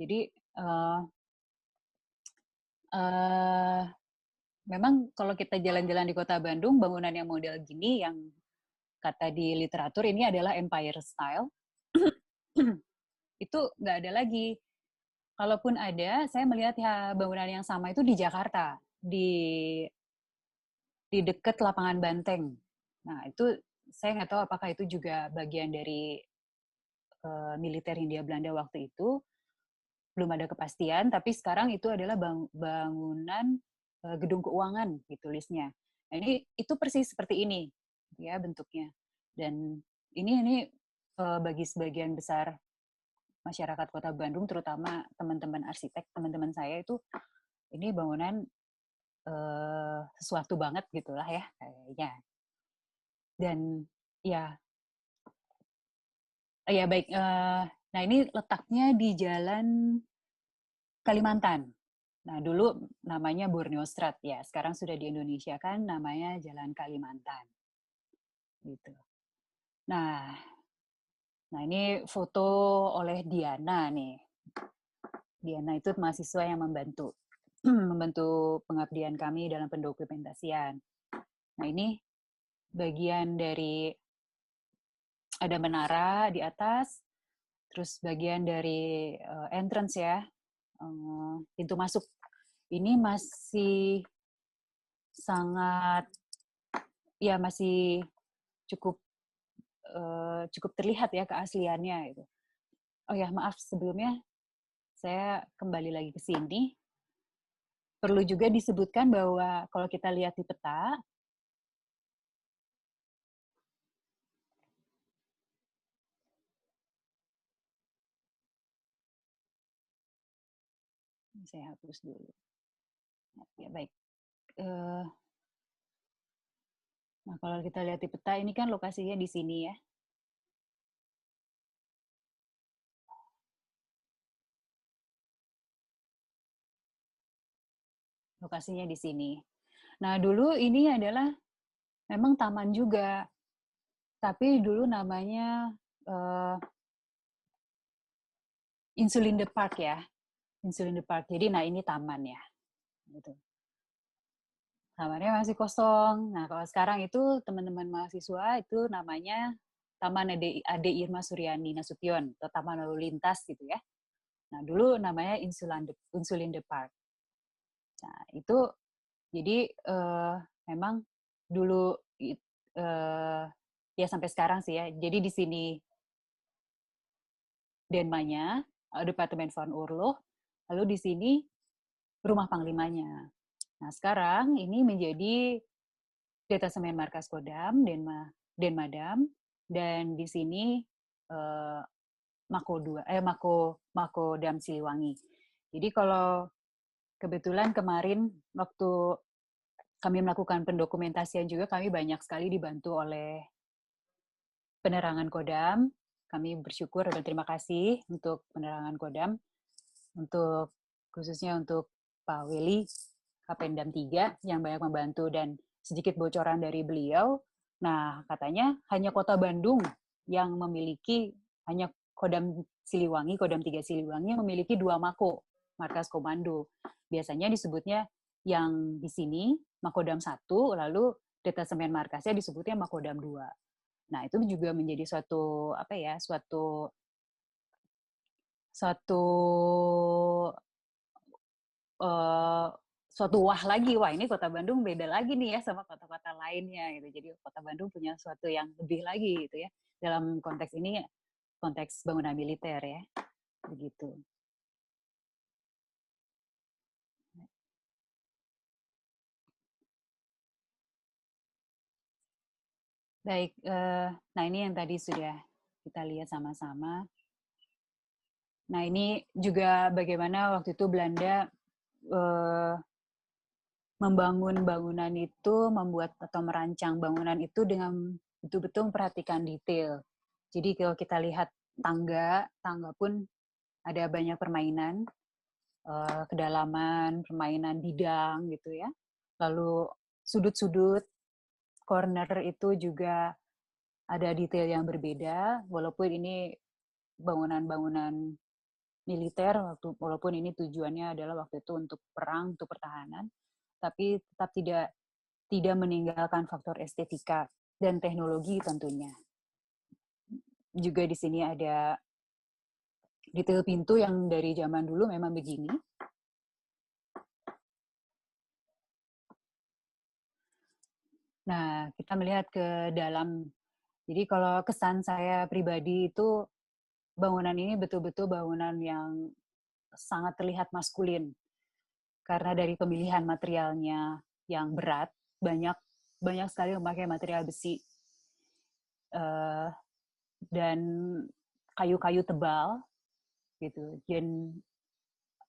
Jadi memang kalau kita jalan-jalan di Kota Bandung, bangunan yang model gini yang kata di literatur ini adalah Empire Style, itu nggak ada lagi. Kalaupun ada, saya melihat ya bangunan yang sama itu di Jakarta, di dekat lapangan Banteng. Nah itu saya nggak tahu apakah itu juga bagian dari militer Hindia Belanda waktu itu, belum ada kepastian, tapi sekarang itu adalah bangunan gedung keuangan ditulisnya. Nah ini itu persis seperti ini ya bentuknya, dan ini bagi sebagian besar masyarakat Kota Bandung, terutama teman-teman arsitek, teman-teman saya itu, ini bangunan sesuatu banget gitulah ya kayaknya. Dan ya baik. Nah ini letaknya di Jalan Kalimantan. Nah dulu namanya Borneo Strat ya, sekarang sudah di Indonesia kan namanya Jalan Kalimantan. Gitu. Nah ini foto oleh Diana nih. Diana itu mahasiswa yang membantu pengabdian kami dalam pendokumentasian. Nah ini bagian dari, ada menara di atas, terus bagian dari entrance ya, pintu masuk. Ini masih sangat, ya masih cukup terlihat ya keasliannya itu. Oh ya maaf sebelumnya saya kembali lagi ke sini. Perlu juga disebutkan bahwa kalau kita lihat di peta, Saya hapus dulu. Ya, baik. Nah, kalau kita lihat di peta, ini kan lokasinya di sini ya. Lokasinya di sini. Nah, dulu ini adalah memang taman juga. Tapi dulu namanya Insulinde Park ya. Insulinde Park. Jadi, nah ini taman ya. Gitu. Tamannya masih kosong. Nah, kalau sekarang itu teman-teman mahasiswa itu namanya Taman Ade Irma Suryani Nasution atau Taman Lalu Lintas gitu ya. Nah, dulu namanya Insulinde Park. Nah, itu jadi memang dulu ya sampai sekarang sih ya. Jadi di sini Denmanya, Departemen Van Oorlog, lalu di sini Rumah Panglimanya. Nah, sekarang ini menjadi Detasemen Markas Kodam, Denmadam, dan di sini Makodam Siliwangi. Jadi kalau kebetulan kemarin waktu kami melakukan pendokumentasian juga, kami banyak sekali dibantu oleh penerangan Kodam. Kami bersyukur dan terima kasih untuk penerangan Kodam, untuk khususnya untuk Pak Willy, Kapendam 3 yang banyak membantu, dan sedikit bocoran dari beliau. Nah, katanya hanya Kota Bandung yang memiliki, hanya Kodam Siliwangi, Kodam 3 Siliwangi memiliki 2 mako, markas komando. Biasanya disebutnya yang di sini Makodam 1, lalu detasemen markasnya disebutnya Makodam 2. Nah, itu juga menjadi suatu suatu wah lagi, wah ini Kota Bandung beda lagi nih ya sama kota-kota lainnya gitu. Jadi Kota Bandung punya suatu yang lebih lagi gitu ya. Dalam konteks ini konteks bangunan militer ya. Begitu. Baik, nah ini yang tadi sudah kita lihat sama-sama. Nah ini juga bagaimana waktu itu Belanda membangun bangunan itu, membuat atau merancang bangunan itu dengan betul-betul memperhatikan detail. Jadi kalau kita lihat tangga pun ada banyak permainan, kedalaman, permainan bidang gitu ya. Lalu sudut-sudut, corner itu juga ada detail yang berbeda, walaupun ini bangunan-bangunan militer, walaupun ini tujuannya adalah waktu itu untuk perang, untuk pertahanan, tapi tetap tidak meninggalkan faktor estetika dan teknologi tentunya. Juga di sini ada detail pintu yang dari zaman dulu memang begini. Nah, kita melihat ke dalam. Jadi kalau kesan saya pribadi itu bangunan ini betul-betul bangunan yang sangat terlihat maskulin. Karena dari pemilihan materialnya yang berat, banyak sekali memakai material besi dan kayu-kayu tebal gitu. Dan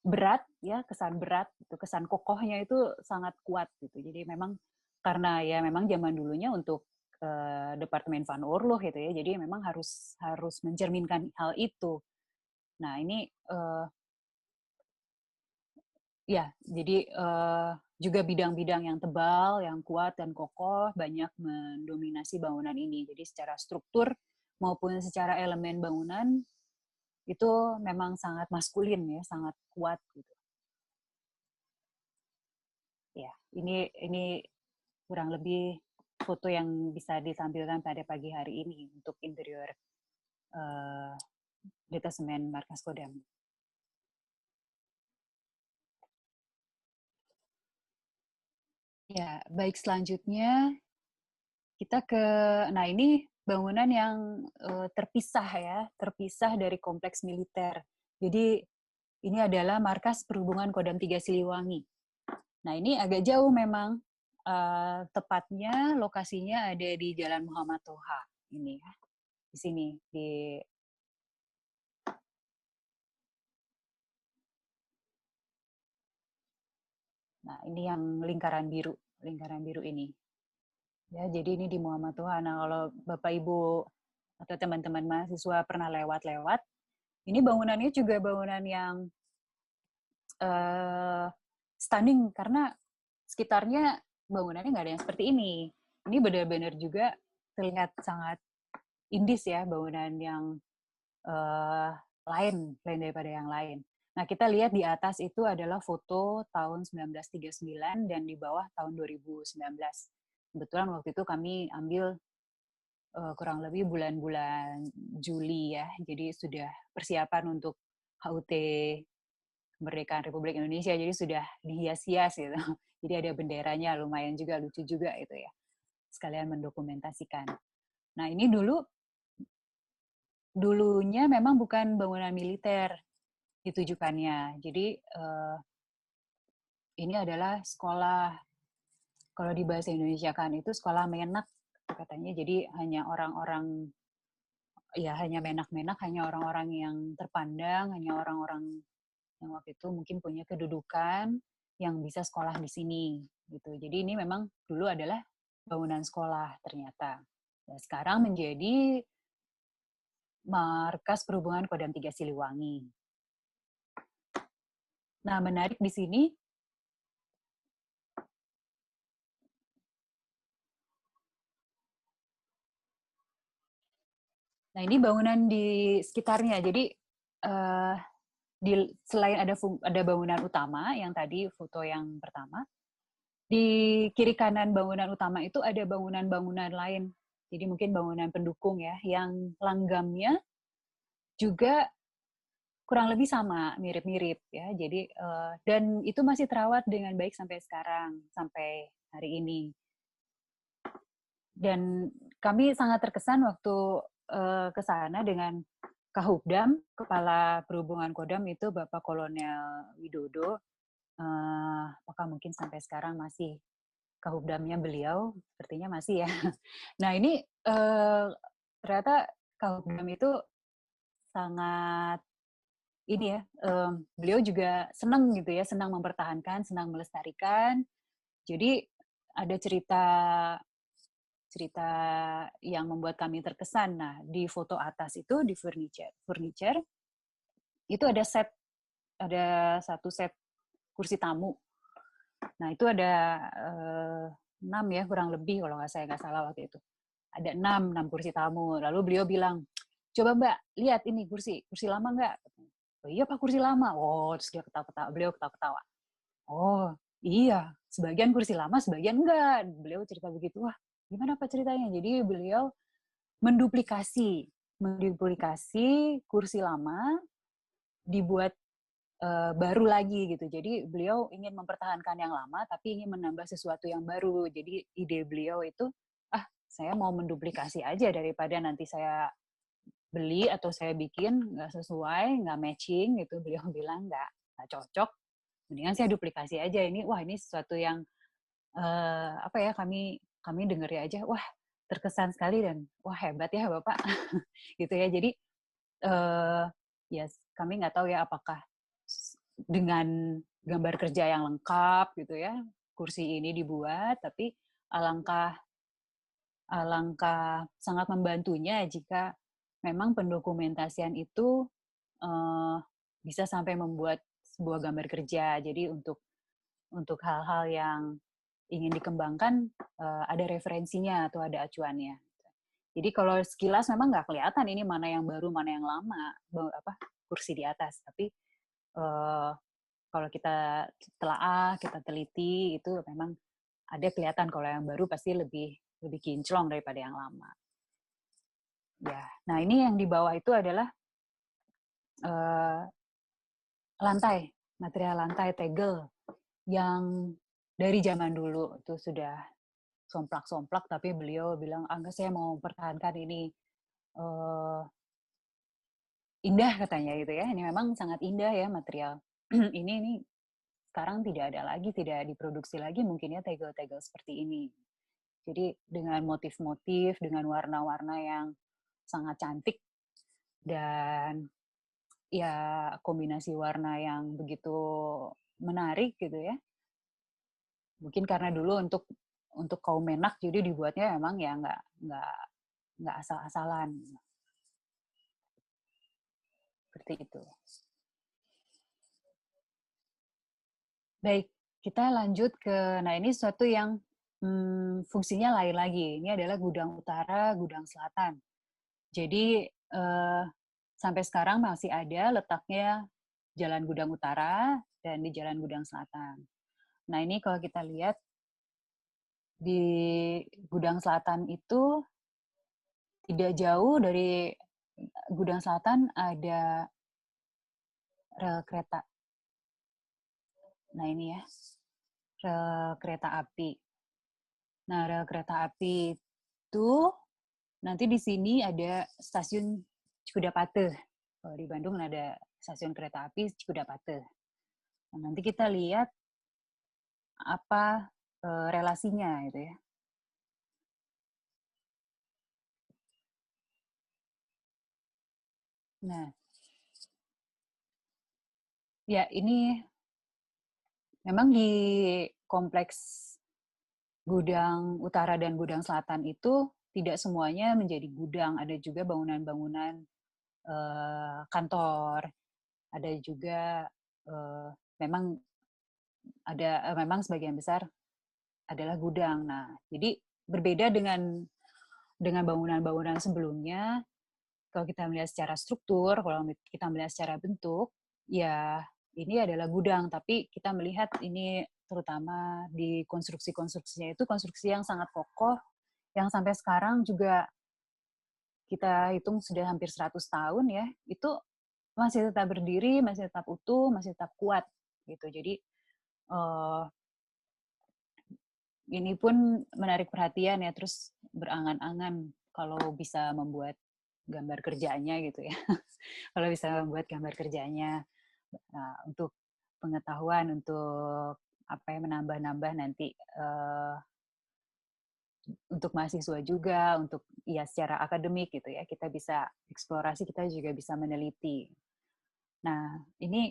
berat ya, kesan berat itu, kesan kokohnya itu sangat kuat gitu. Jadi memang karena ya memang zaman dulunya untuk Departemen Van Oorlog gitu ya. Jadi memang harus mencerminkan hal itu. Nah, ini ya, jadi juga bidang-bidang yang tebal, yang kuat dan kokoh banyak mendominasi bangunan ini. Jadi secara struktur maupun secara elemen bangunan itu memang sangat maskulin ya, sangat kuat gitu. Ya, ini kurang lebih foto yang bisa ditampilkan pada pagi hari ini untuk interior Detasemen Markas Kodam. Ya, baik, selanjutnya kita ke, nah ini bangunan yang terpisah dari kompleks militer. Jadi ini adalah Markas Perhubungan Kodam 3 Siliwangi. Nah ini agak jauh memang, tepatnya lokasinya ada di Jalan Muhammad Toha ini ya, di sini di Nah, ini yang lingkaran biru ini. Ya, jadi ini di Muhammad Toha. Nah, kalau Bapak Ibu atau teman-teman mahasiswa pernah lewat-lewat, ini bangunannya juga bangunan yang stunning karena sekitarnya bangunannya nggak ada yang seperti ini. Ini benar-benar juga terlihat sangat indis ya, bangunan yang lain daripada yang lain. Nah, kita lihat di atas itu adalah foto tahun 1939 dan di bawah tahun 2019. Kebetulan waktu itu kami ambil kurang lebih bulan-bulan Juli ya, jadi sudah persiapan untuk HUT Kemerdekaan Republik Indonesia, jadi sudah dihias-hias gitu. Jadi ada benderanya, lumayan juga, lucu juga itu ya. Sekalian mendokumentasikan. Nah, ini dulunya memang bukan bangunan militer ditujukannya. Jadi ini adalah sekolah, kalau di bahasa Indonesia kan itu sekolah menak katanya. Jadi hanya orang-orang, ya hanya menak-menak, hanya orang-orang yang terpandang, hanya orang-orang yang waktu itu mungkin punya kedudukan yang bisa sekolah di sini gitu. Jadi ini memang dulu adalah bangunan sekolah ternyata. Nah, sekarang menjadi markas perhubungan Kodam 3 Siliwangi. Nah, menarik di sini nah ini bangunan di sekitarnya. Jadi selain ada bangunan utama yang tadi foto yang pertama, di kiri kanan bangunan utama itu ada bangunan-bangunan lain. Jadi mungkin bangunan pendukung ya, yang langgamnya juga kurang lebih sama, mirip-mirip ya. Jadi dan itu masih terawat dengan baik sampai sekarang, sampai hari ini. Dan kami sangat terkesan waktu ke sana dengan Kahubdam, Kepala Perhubungan Kodam itu Bapak Kolonel Widodo. Apakah mungkin sampai sekarang masih Kahubdamnya beliau? Sepertinya masih ya. Nah ini ternyata Kahubdam itu sangat ini ya, beliau juga senang gitu ya, senang mempertahankan, senang melestarikan. Jadi ada cerita yang membuat kami terkesan. Nah, di foto atas itu di furniture itu ada satu set kursi tamu. Nah, itu ada 6 ya kurang lebih kalau saya nggak salah waktu itu. Ada 6 kursi tamu. Lalu beliau bilang, coba Mbak lihat ini kursi lama nggak? Oh iya Pak, kursi lama. Oh, terus beliau ketawa-ketawa. Oh iya, sebagian kursi lama, sebagian enggak. Beliau cerita begitu. Wah, gimana Pak ceritanya? Jadi beliau menduplikasi kursi lama dibuat baru lagi gitu. Jadi beliau ingin mempertahankan yang lama tapi ingin menambah sesuatu yang baru. Jadi ide beliau itu saya mau menduplikasi aja daripada nanti saya beli atau saya bikin nggak sesuai, nggak matching gitu. Beliau bilang nggak cocok. Mendingan saya duplikasi aja ini. Wah, ini sesuatu yang apa ya, kami dengar ya aja, wah terkesan sekali dan wah hebat ya Bapak gitu ya. Jadi ya kami nggak tahu ya apakah dengan gambar kerja yang lengkap gitu ya kursi ini dibuat, tapi alangkah sangat membantunya jika memang pendokumentasian itu bisa sampai membuat sebuah gambar kerja. Jadi untuk hal-hal yang ingin dikembangkan ada referensinya atau ada acuannya. Jadi kalau sekilas memang nggak kelihatan ini mana yang baru, mana yang lama, kursi di atas. Tapi kalau kita telaah, kita teliti, itu memang ada kelihatan kalau yang baru pasti lebih kinclong daripada yang lama. Ya, nah ini yang di bawah itu adalah lantai, material lantai tegel yang dari zaman dulu itu sudah somplak-somplak, tapi beliau bilang, enggak, saya mau mempertahankan ini indah katanya gitu ya. Ini memang sangat indah ya material. ini sekarang tidak ada lagi, tidak diproduksi lagi mungkin ya tegel-tegel seperti ini. Jadi dengan motif-motif, dengan warna-warna yang sangat cantik dan ya kombinasi warna yang begitu menarik gitu ya. Mungkin karena dulu untuk kaum menak jadi dibuatnya memang ya nggak asal-asalan. Seperti itu. Baik, kita lanjut ke, nah ini sesuatu yang fungsinya lain lagi. Ini adalah gudang utara, gudang selatan. Jadi sampai sekarang masih ada letaknya Jalan Gudang Utara dan di Jalan Gudang Selatan. Nah ini kalau kita lihat di Gudang Selatan itu tidak jauh dari Gudang Selatan ada rel kereta. Nah ini ya, rel kereta api. Nah rel kereta api itu nanti di sini ada stasiun Cikudapate. Kalau di Bandung ada stasiun kereta api Cikudapate. Nah, nanti kita lihat apa relasinya gitu ya. Nah, ya ini memang di kompleks Gudang Utara dan Gudang Selatan itu tidak semuanya menjadi gudang, ada juga bangunan-bangunan kantor, ada juga memang sebagian besar adalah gudang. Nah, jadi berbeda dengan bangunan-bangunan sebelumnya. Kalau kita melihat secara struktur, kalau kita melihat secara bentuk, ya ini adalah gudang, tapi kita melihat ini terutama di konstruksinya itu konstruksi yang sangat kokoh, yang sampai sekarang juga kita hitung sudah hampir 100 tahun ya, itu masih tetap berdiri, masih tetap utuh, masih tetap kuat gitu. Jadi ini pun menarik perhatian ya, terus berangan-angan kalau bisa membuat gambar kerjanya gitu ya. Kalau bisa membuat gambar kerjanya untuk pengetahuan, untuk apa ya, menambah-nambah nanti untuk mahasiswa juga, untuk ya secara akademik gitu ya, kita bisa eksplorasi, kita juga bisa meneliti. Nah, ini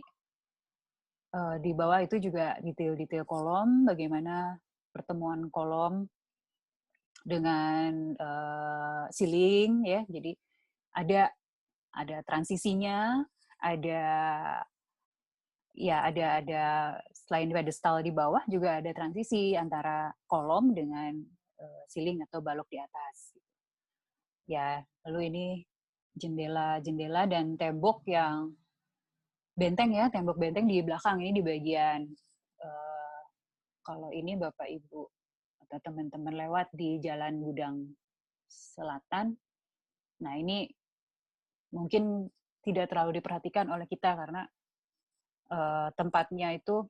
di bawah itu juga detail-detail kolom, bagaimana pertemuan kolom dengan ceiling ya. Jadi ada transisinya, ada selain pedestal di bawah juga ada transisi antara kolom dengan ceiling atau balok di atas. Ya, lalu ini jendela dan tembok yang benteng ya, tembok benteng di belakang ini di bagian kalau ini Bapak Ibu atau teman-teman lewat di Jalan Gudang Selatan. Nah, ini mungkin tidak terlalu diperhatikan oleh kita karena tempatnya itu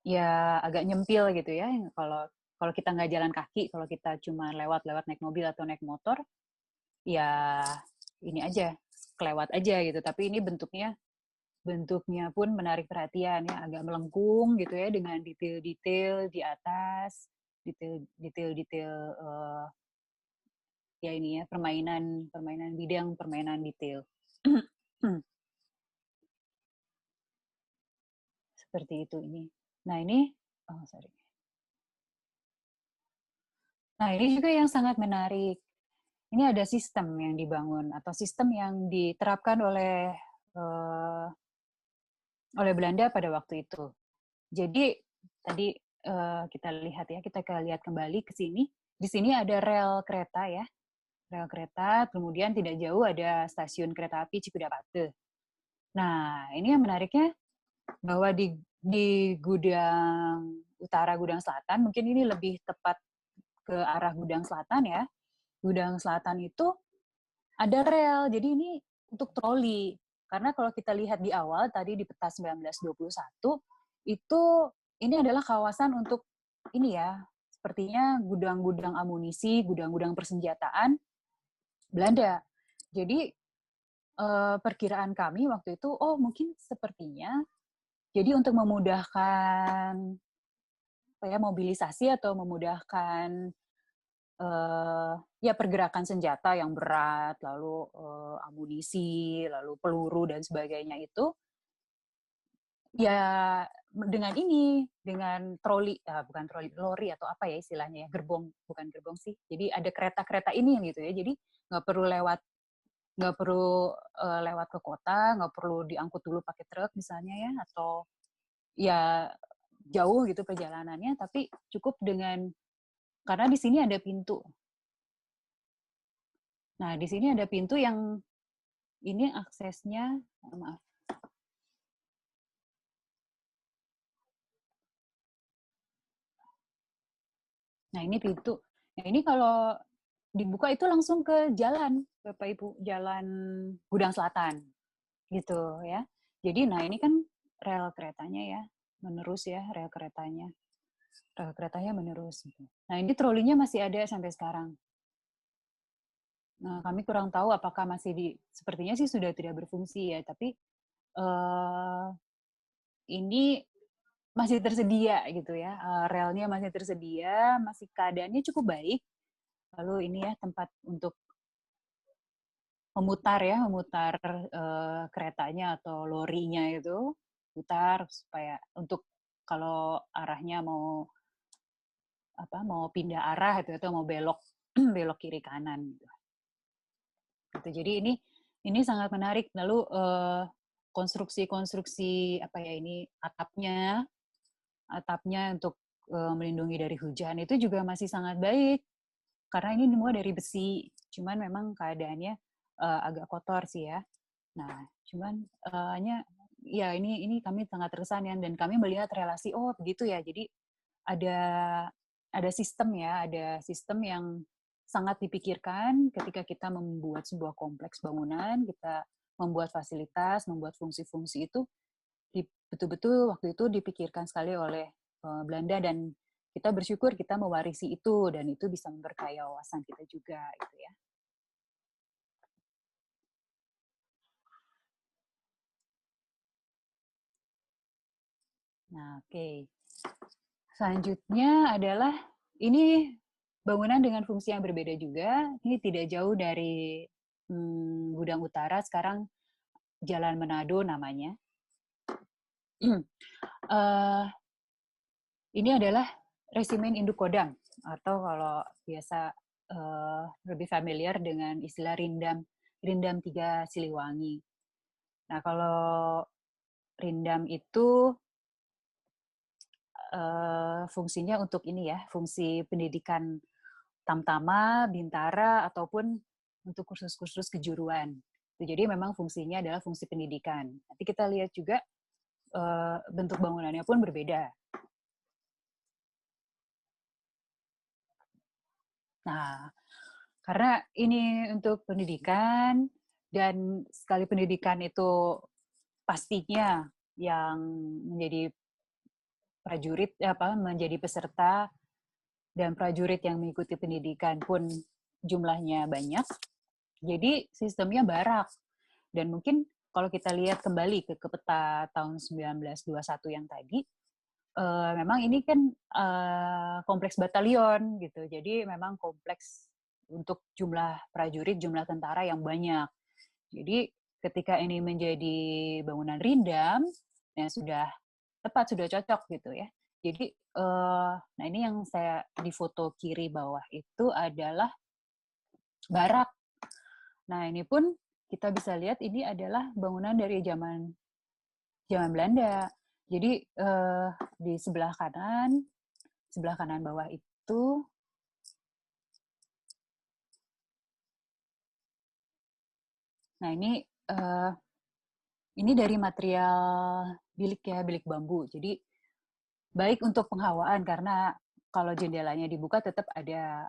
ya agak nyempil gitu ya. Kalau kita nggak jalan kaki, kalau kita cuma lewat naik mobil atau naik motor, ya ini aja, kelewat aja gitu. Tapi ini bentuknya pun menarik perhatian ya, agak melengkung gitu ya, dengan detail-detail di atas, detail-detail ya ini ya, permainan bidang, permainan detail. Seperti itu ini. Nah ini, Nah ini juga yang sangat menarik. Ini ada sistem yang dibangun atau sistem yang diterapkan oleh Belanda pada waktu itu. Jadi tadi kita lihat ya, kita lihat kembali ke sini. Di sini ada rel kereta ya, rel kereta. Kemudian tidak jauh ada stasiun kereta api Cikudapate. Nah ini yang menariknya bahwa di Gudang Utara, Gudang Selatan, mungkin ini lebih tepat ke arah Gudang Selatan ya. Gudang Selatan itu ada rel, jadi ini untuk troli. Karena kalau kita lihat di awal, tadi di peta 1921, itu ini adalah kawasan untuk ini ya, sepertinya gudang-gudang amunisi, gudang-gudang persenjataan Belanda. Jadi perkiraan kami waktu itu, oh mungkin sepertinya, jadi untuk memudahkan mobilisasi atau memudahkan ya pergerakan senjata yang berat, lalu amunisi, lalu peluru dan sebagainya itu ya dengan ini, dengan troli, bukan troli, lori atau apa ya istilahnya ya, gerbong, bukan gerbong sih. Jadi ada kereta-kereta ini yang gitu ya. Jadi nggak perlu lewat ke kota, nggak perlu diangkut dulu pakai truk misalnya ya, atau ya jauh gitu perjalanannya, tapi cukup karena di sini ada pintu. Nah, di sini ada pintu yang ini aksesnya, maaf. Nah, ini pintu. Nah, ini kalau dibuka itu langsung ke jalan, Bapak Ibu, jalan Gudang Selatan. Gitu ya. Jadi, nah ini kan rel keretanya ya, menerus ya, rel keretanya menerus. Gitu. Nah, ini trolinya masih ada sampai sekarang. Nah, kami kurang tahu apakah sepertinya sih sudah tidak berfungsi ya, tapi ini masih tersedia gitu ya, relnya masih tersedia, masih keadaannya cukup baik. Lalu ini ya tempat untuk memutar keretanya atau lorinya itu, putar supaya untuk kalau arahnya mau pindah arah itu atau mau belok belok kiri kanan gitu. Jadi ini sangat menarik. Lalu konstruksi ini atapnya untuk melindungi dari hujan itu juga masih sangat baik karena ini semua dari besi. Cuman memang keadaannya agak kotor sih ya. Nah, cuman ya ini kami sangat terkesan ya, dan kami melihat relasi begitu ya. Jadi ada sistem ya, ada sistem yang sangat dipikirkan ketika kita membuat sebuah kompleks bangunan, kita membuat fasilitas, membuat fungsi-fungsi itu betul-betul waktu itu dipikirkan sekali oleh Belanda, dan kita bersyukur kita mewarisi itu, dan itu bisa memberkaya wawasan kita juga gitu ya. Nah, oke. Selanjutnya adalah ini bangunan dengan fungsi yang berbeda juga. Ini tidak jauh dari Gudang Utara, sekarang Jalan Manado namanya. Ini adalah Resimen Induk Kodam, atau kalau biasa lebih familiar dengan istilah Rindam 3 Siliwangi. Nah, kalau Rindam itu fungsinya untuk ini ya, fungsi pendidikan Tamtama, Bintara, ataupun untuk kursus-kursus kejuruan. Jadi memang fungsinya adalah fungsi pendidikan. Nanti kita lihat juga bentuk bangunannya pun berbeda. Nah, karena ini untuk pendidikan, dan sekali pendidikan itu pastinya yang menjadi prajurit, menjadi peserta dan prajurit yang mengikuti pendidikan pun jumlahnya banyak. Jadi sistemnya barak. Dan mungkin kalau kita lihat kembali ke peta tahun 1921 yang tadi, memang ini kan kompleks batalion gitu. Jadi memang kompleks untuk jumlah prajurit, jumlah tentara yang banyak. Jadi ketika ini menjadi bangunan Rindam, ya sudah tepat, sudah cocok gitu ya. Jadi, nah ini yang saya di foto kiri bawah itu adalah barak. Nah ini pun kita bisa lihat ini adalah bangunan dari zaman Belanda. Jadi di sebelah kanan bawah itu nah ini dari material bilik ya, bilik bambu. Jadi baik untuk penghawaan karena kalau jendelanya dibuka tetap ada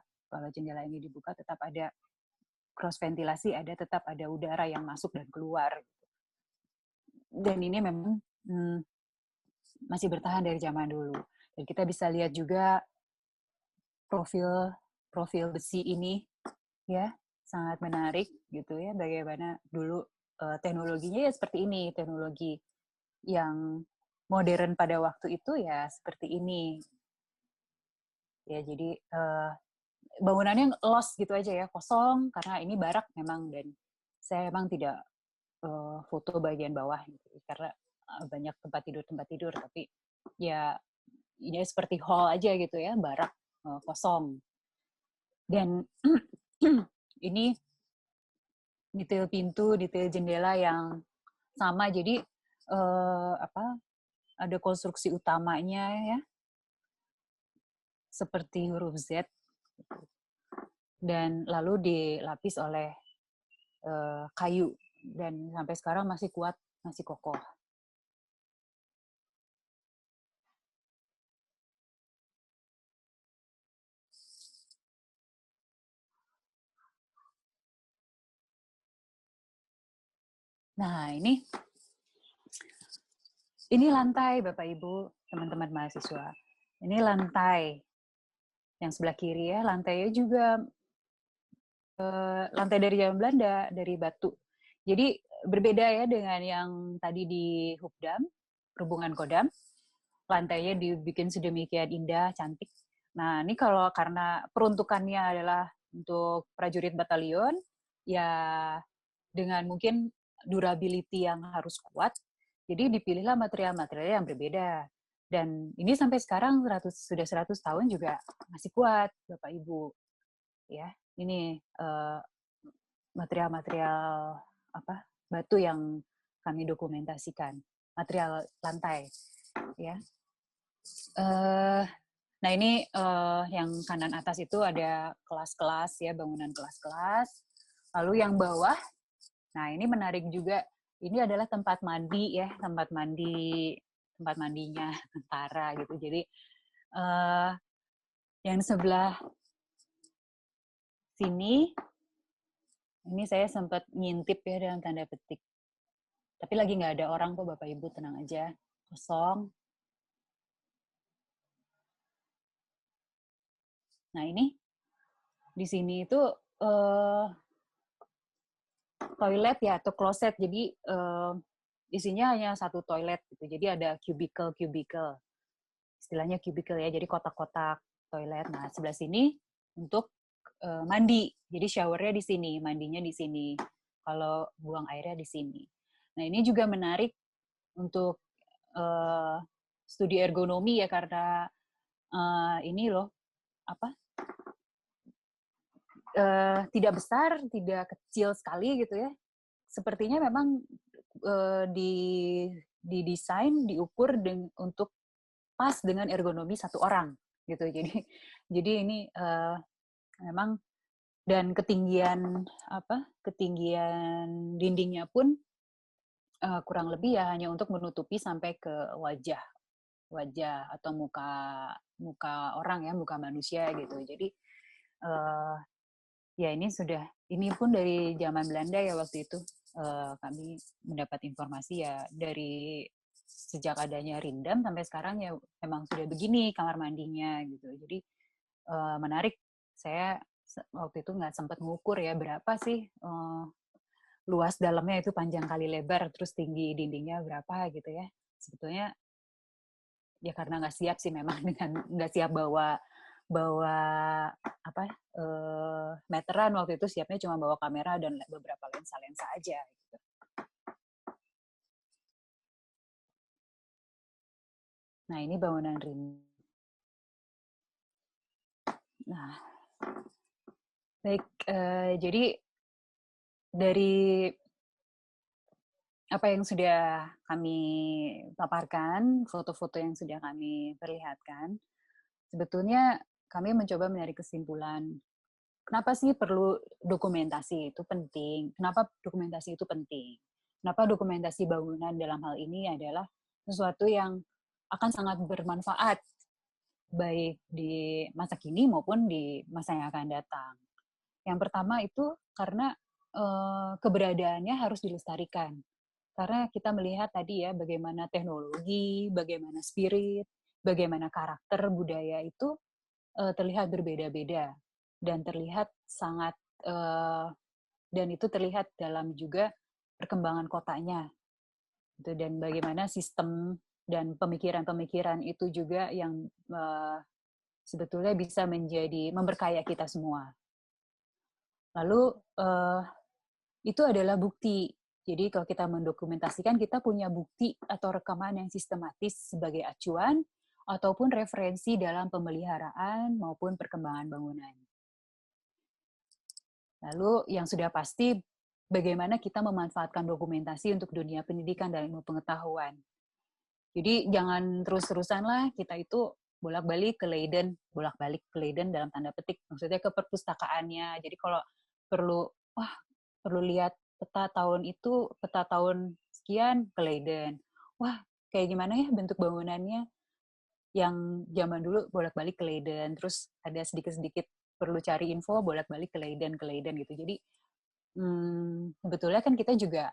cross ventilasi, tetap ada udara yang masuk dan keluar. Dan ini memang masih bertahan dari zaman dulu. Dan kita bisa lihat juga profil besi ini ya, sangat menarik gitu ya, bagaimana dulu teknologinya ya seperti ini, teknologi yang modern pada waktu itu ya seperti ini. Ya, jadi bangunannya lost gitu aja ya, kosong, karena ini barak memang, dan saya memang tidak foto bagian bawah gitu, karena banyak tempat tidur, tapi ya ini seperti hall aja gitu ya, barak kosong. Dan ini detail pintu, detail jendela yang sama, jadi ada konstruksi utamanya ya, seperti huruf Z, dan lalu dilapis oleh kayu, dan sampai sekarang masih kuat, masih kokoh. Nah, ini lantai, Bapak Ibu, teman-teman mahasiswa. Ini lantai yang sebelah kiri ya, lantainya juga lantai dari zaman Belanda, dari batu. Jadi berbeda ya dengan yang tadi di Hubdam, Perhubungan Kodam. Lantainya dibikin sedemikian indah, cantik. Nah, ini kalau karena peruntukannya adalah untuk prajurit batalion, ya dengan mungkin durability yang harus kuat, jadi dipilihlah material-material yang berbeda. Dan ini sampai sekarang sudah 100 tahun juga masih kuat, Bapak Ibu. Ya, ini material-material batu yang kami dokumentasikan, material lantai, ya. Nah, ini yang kanan atas itu ada kelas-kelas ya, bangunan kelas-kelas. Lalu yang bawah, nah ini menarik juga. Ini adalah tempat mandi ya, tempat mandinya tentara gitu. Jadi yang sebelah sini, ini saya sempat ngintip ya dalam tanda petik. Tapi lagi nggak ada orang kok, Bapak Ibu, tenang aja, kosong. Nah, ini di sini itu toilet ya, atau kloset. Jadi isinya hanya satu toilet gitu. Jadi ada cubicle. Istilahnya cubicle ya, jadi kotak-kotak toilet. Nah, sebelah sini untuk mandi. Jadi showernya di sini, mandinya di sini. Kalau buang airnya di sini. Nah, ini juga menarik untuk studi ergonomi ya, karena ini loh, tidak besar, tidak kecil sekali gitu ya. Sepertinya memang didesain, diukur untuk pas dengan ergonomi satu orang gitu. Jadi ini memang, dan ketinggian dindingnya pun kurang lebih ya hanya untuk menutupi sampai ke wajah atau muka orang ya, muka manusia gitu. Jadi ya ini pun dari zaman Belanda ya waktu itu. Kami mendapat informasi ya dari sejak adanya Rindam sampai sekarang ya memang sudah begini kamar mandinya gitu. Jadi menarik. Saya waktu itu nggak sempat mengukur ya berapa sih luas dalamnya, itu panjang kali lebar, terus tinggi dindingnya berapa gitu ya. Sebetulnya ya karena nggak siap sih memang, dengan nggak siap bawa meteran. Waktu itu siapnya cuma bawa kamera dan beberapa lensa aja gitu. Nah, ini bangunan Rindam. Nah, baik, jadi dari apa yang sudah kami paparkan, foto-foto yang sudah kami perlihatkan, sebetulnya kami mencoba menarik kesimpulan. Kenapa sih perlu dokumentasi itu penting? Kenapa dokumentasi itu penting? Kenapa dokumentasi bangunan dalam hal ini adalah sesuatu yang akan sangat bermanfaat, baik di masa kini maupun di masa yang akan datang. Yang pertama itu karena keberadaannya harus dilestarikan. Karena kita melihat tadi ya bagaimana teknologi, bagaimana spirit, bagaimana karakter budaya itu terlihat berbeda-beda dan terlihat sangat dan itu terlihat dalam juga perkembangan kotanya. Dan bagaimana sistem dan pemikiran-pemikiran itu juga yang sebetulnya bisa memberkaya kita semua. Lalu itu adalah bukti Jadi kalau kita mendokumentasikan, kita punya bukti atau rekaman yang sistematis sebagai acuan ataupun referensi dalam pemeliharaan maupun perkembangan bangunan. Lalu yang sudah pasti, bagaimana kita memanfaatkan dokumentasi untuk dunia pendidikan dan ilmu pengetahuan. Jadi jangan terus-terusan lah kita itu bolak-balik ke Leiden dalam tanda petik, maksudnya ke perpustakaannya. Jadi kalau perlu lihat peta tahun sekian ke Leiden. Wah, kayak gimana ya bentuk bangunannya? Yang zaman dulu bolak-balik ke Leiden, terus ada sedikit-sedikit perlu cari info, bolak-balik ke Leiden gitu. Jadi sebetulnya kan kita juga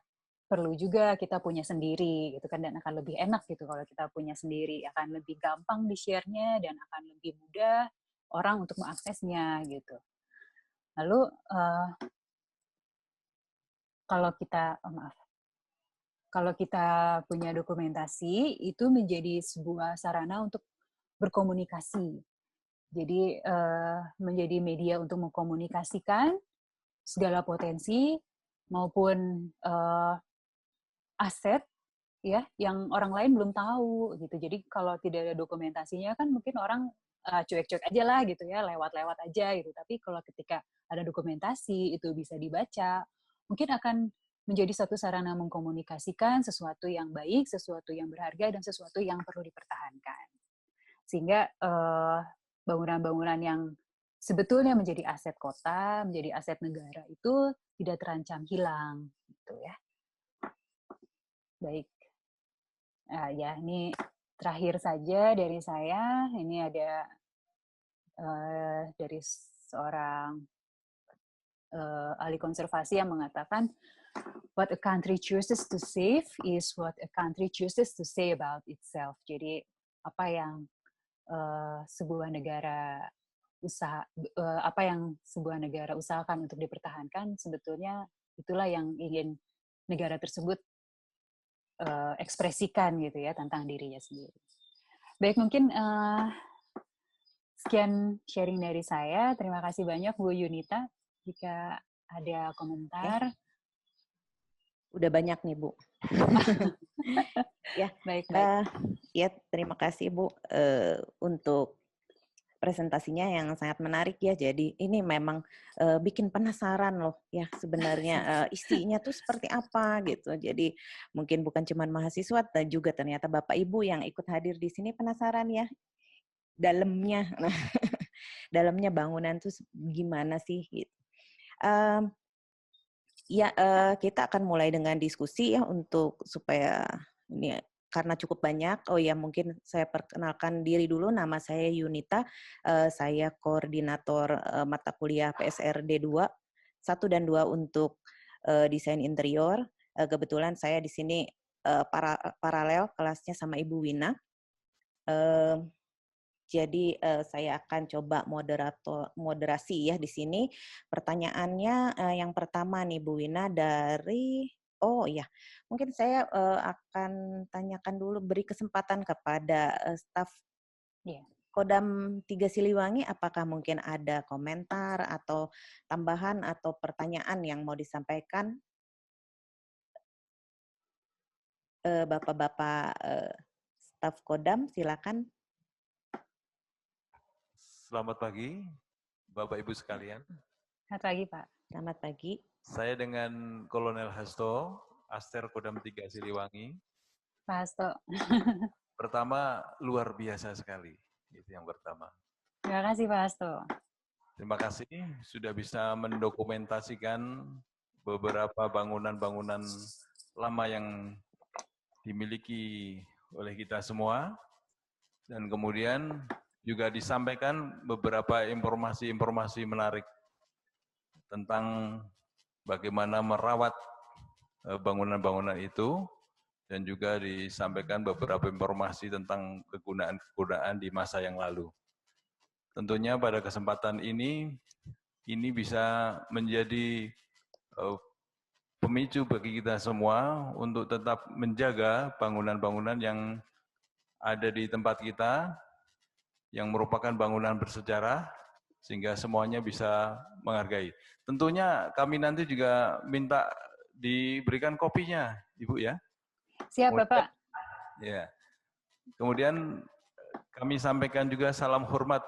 perlu juga kita punya sendiri gitu kan, dan akan lebih enak gitu kalau kita punya sendiri, akan lebih gampang di-share-nya dan akan lebih mudah orang untuk mengaksesnya gitu. Lalu kalau kita punya dokumentasi, itu menjadi sebuah sarana untuk berkomunikasi. Jadi menjadi media untuk mengkomunikasikan segala potensi maupun aset ya yang orang lain belum tahu gitu. Jadi kalau tidak ada dokumentasinya kan mungkin orang cuek-cuek aja lah gitu ya, lewat-lewat aja gitu. Tapi kalau ketika ada dokumentasi itu bisa dibaca, mungkin akan menjadi satu sarana mengkomunikasikan sesuatu yang baik, sesuatu yang berharga, dan sesuatu yang perlu dipertahankan. Sehingga bangunan-bangunan yang sebetulnya menjadi aset kota, menjadi aset negara itu tidak terancam hilang, gitu ya. Baik, ya ini terakhir saja dari saya. Ini ada dari seorang ahli konservasi yang mengatakan, what a country chooses to save is what a country chooses to say about itself. Jadi apa yang sebuah negara usahakan untuk dipertahankan, sebetulnya itulah yang ingin negara tersebut ekspresikan gitu ya tentang dirinya sendiri. Baik, mungkin sekian sharing dari saya. Terima kasih banyak Bu Yunita. Jika ada komentar. Udah banyak nih Bu. Ya, baik. Ya, terima kasih Bu untuk presentasinya yang sangat menarik ya. Jadi ini memang bikin penasaran loh ya sebenarnya isinya tuh seperti apa gitu. Jadi mungkin bukan cuma mahasiswa, dan juga ternyata Bapak Ibu yang ikut hadir di sini penasaran ya dalamnya. Dalamnya bangunan tuh gimana sih gitu. Kita akan mulai dengan diskusi ya untuk supaya ini karena cukup banyak. Oh ya, mungkin saya perkenalkan diri dulu. Nama saya Yunita. Saya koordinator mata kuliah PSRD 2, 1 dan 2 untuk desain interior. Kebetulan saya di sini paralel kelasnya sama Ibu Wina. Jadi saya akan coba moderasi ya di sini. Pertanyaannya yang pertama nih Bu Wina dari, mungkin saya akan tanyakan dulu, beri kesempatan kepada staf Kodam 3 Siliwangi, apakah mungkin ada komentar atau tambahan atau pertanyaan yang mau disampaikan? Bapak-bapak staf Kodam, silakan. Selamat pagi, Bapak Ibu sekalian. Selamat pagi, Pak. Selamat pagi. Saya dengan Kolonel Hasto, Aster Kodam 3 Siliwangi. Pak Hasto. Pertama, luar biasa sekali. Itu yang pertama. Terima kasih, Pak Hasto. Terima kasih sudah bisa mendokumentasikan beberapa bangunan-bangunan lama yang dimiliki oleh kita semua. Dan kemudian juga disampaikan beberapa informasi-informasi menarik tentang bagaimana merawat bangunan-bangunan itu, dan juga disampaikan beberapa informasi tentang kegunaan-kegunaan di masa yang lalu. Tentunya pada kesempatan ini bisa menjadi pemicu bagi kita semua untuk tetap menjaga bangunan-bangunan yang ada di tempat kita, yang merupakan bangunan bersejarah, sehingga semuanya bisa menghargai. Tentunya kami nanti juga minta diberikan kopinya, Ibu ya. Siap, Kemudian, Bapak. ya. Kemudian kami sampaikan juga salam hormat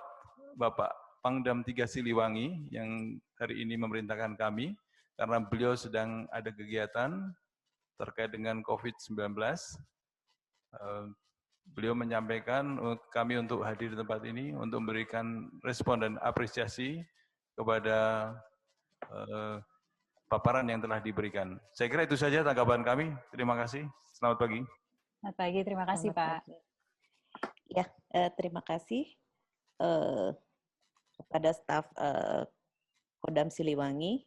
Bapak Pangdam 3 Siliwangi yang hari ini memerintahkan kami karena beliau sedang ada kegiatan terkait dengan COVID-19. Beliau menyampaikan kami untuk hadir di tempat ini untuk memberikan respon dan apresiasi kepada paparan yang telah diberikan. Saya kira itu saja tanggapan kami. Terima kasih. Selamat pagi. Selamat pagi, terima kasih Pak. Ya, terima kasih kepada staf Kodam Siliwangi.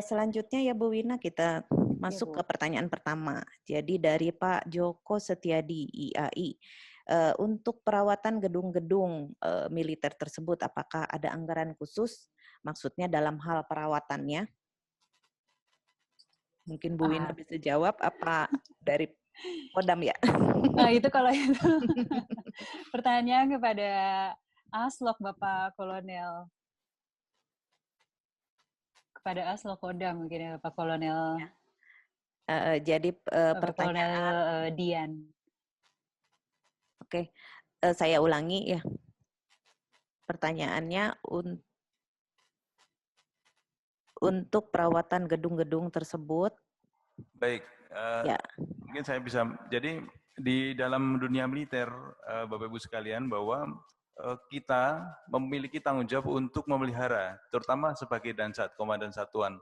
Selanjutnya ya Bu Wina, kita masuk ke pertanyaan pertama. Jadi dari Pak Joko Setiadi, IAI. Untuk perawatan gedung-gedung militer tersebut, apakah ada anggaran khusus? Maksudnya dalam hal perawatannya? Mungkin Bu Wina bisa jawab apa dari Kodam ya? Itu kalau itu pertanyaan kepada Aslok Bapak Kolonel. Kepada Aslok Kodam mungkin ya Bapak Kolonel. Jadi pertanyaan Kolonel Dian. Oke, saya ulangi ya. Pertanyaannya untuk perawatan gedung-gedung tersebut. Baik, ya. Mungkin saya bisa. Jadi di dalam dunia militer, Bapak Ibu sekalian, bahwa kita memiliki tanggung jawab untuk memelihara, terutama sebagai Dansat, Komandan Satuan.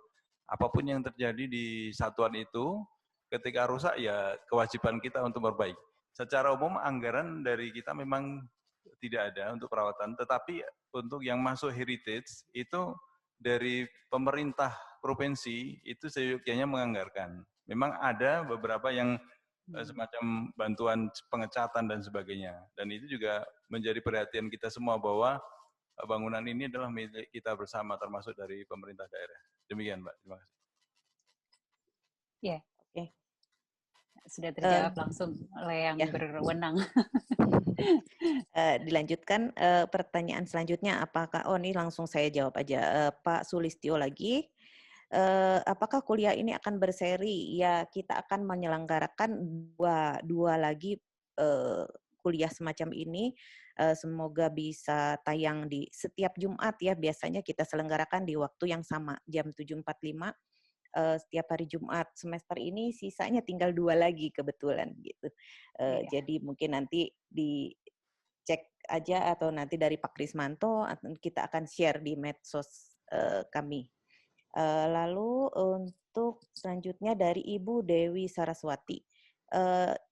Apapun yang terjadi di satuan itu, ketika rusak ya kewajiban kita untuk memperbaiki. Secara umum anggaran dari kita memang tidak ada untuk perawatan, tetapi untuk yang masuk heritage itu dari pemerintah provinsi itu seyogyanya menganggarkan. Memang ada beberapa yang semacam bantuan pengecatan dan sebagainya. Dan itu juga menjadi perhatian kita semua bahwa bangunan ini adalah milik kita bersama termasuk dari pemerintah daerah. Demikian, Mbak. Terima kasih. Ya, oke. Sudah terjawab langsung oleh yang berwenang. Dilanjutkan pertanyaan selanjutnya, apakah, ini langsung saya jawab aja. Pak Sulistyo lagi. Apakah kuliah ini akan berseri? Ya, kita akan menyelenggarakan dua lagi kuliah semacam ini. Semoga bisa tayang di setiap Jumat ya. Biasanya kita selenggarakan di waktu yang sama, jam 7.45 setiap hari Jumat. Semester ini sisanya tinggal 2 lagi kebetulan gitu. Jadi mungkin nanti dicek aja atau nanti dari Pak Krismanto kita akan share di medsos kami. Lalu untuk selanjutnya dari Ibu Dewi Saraswati,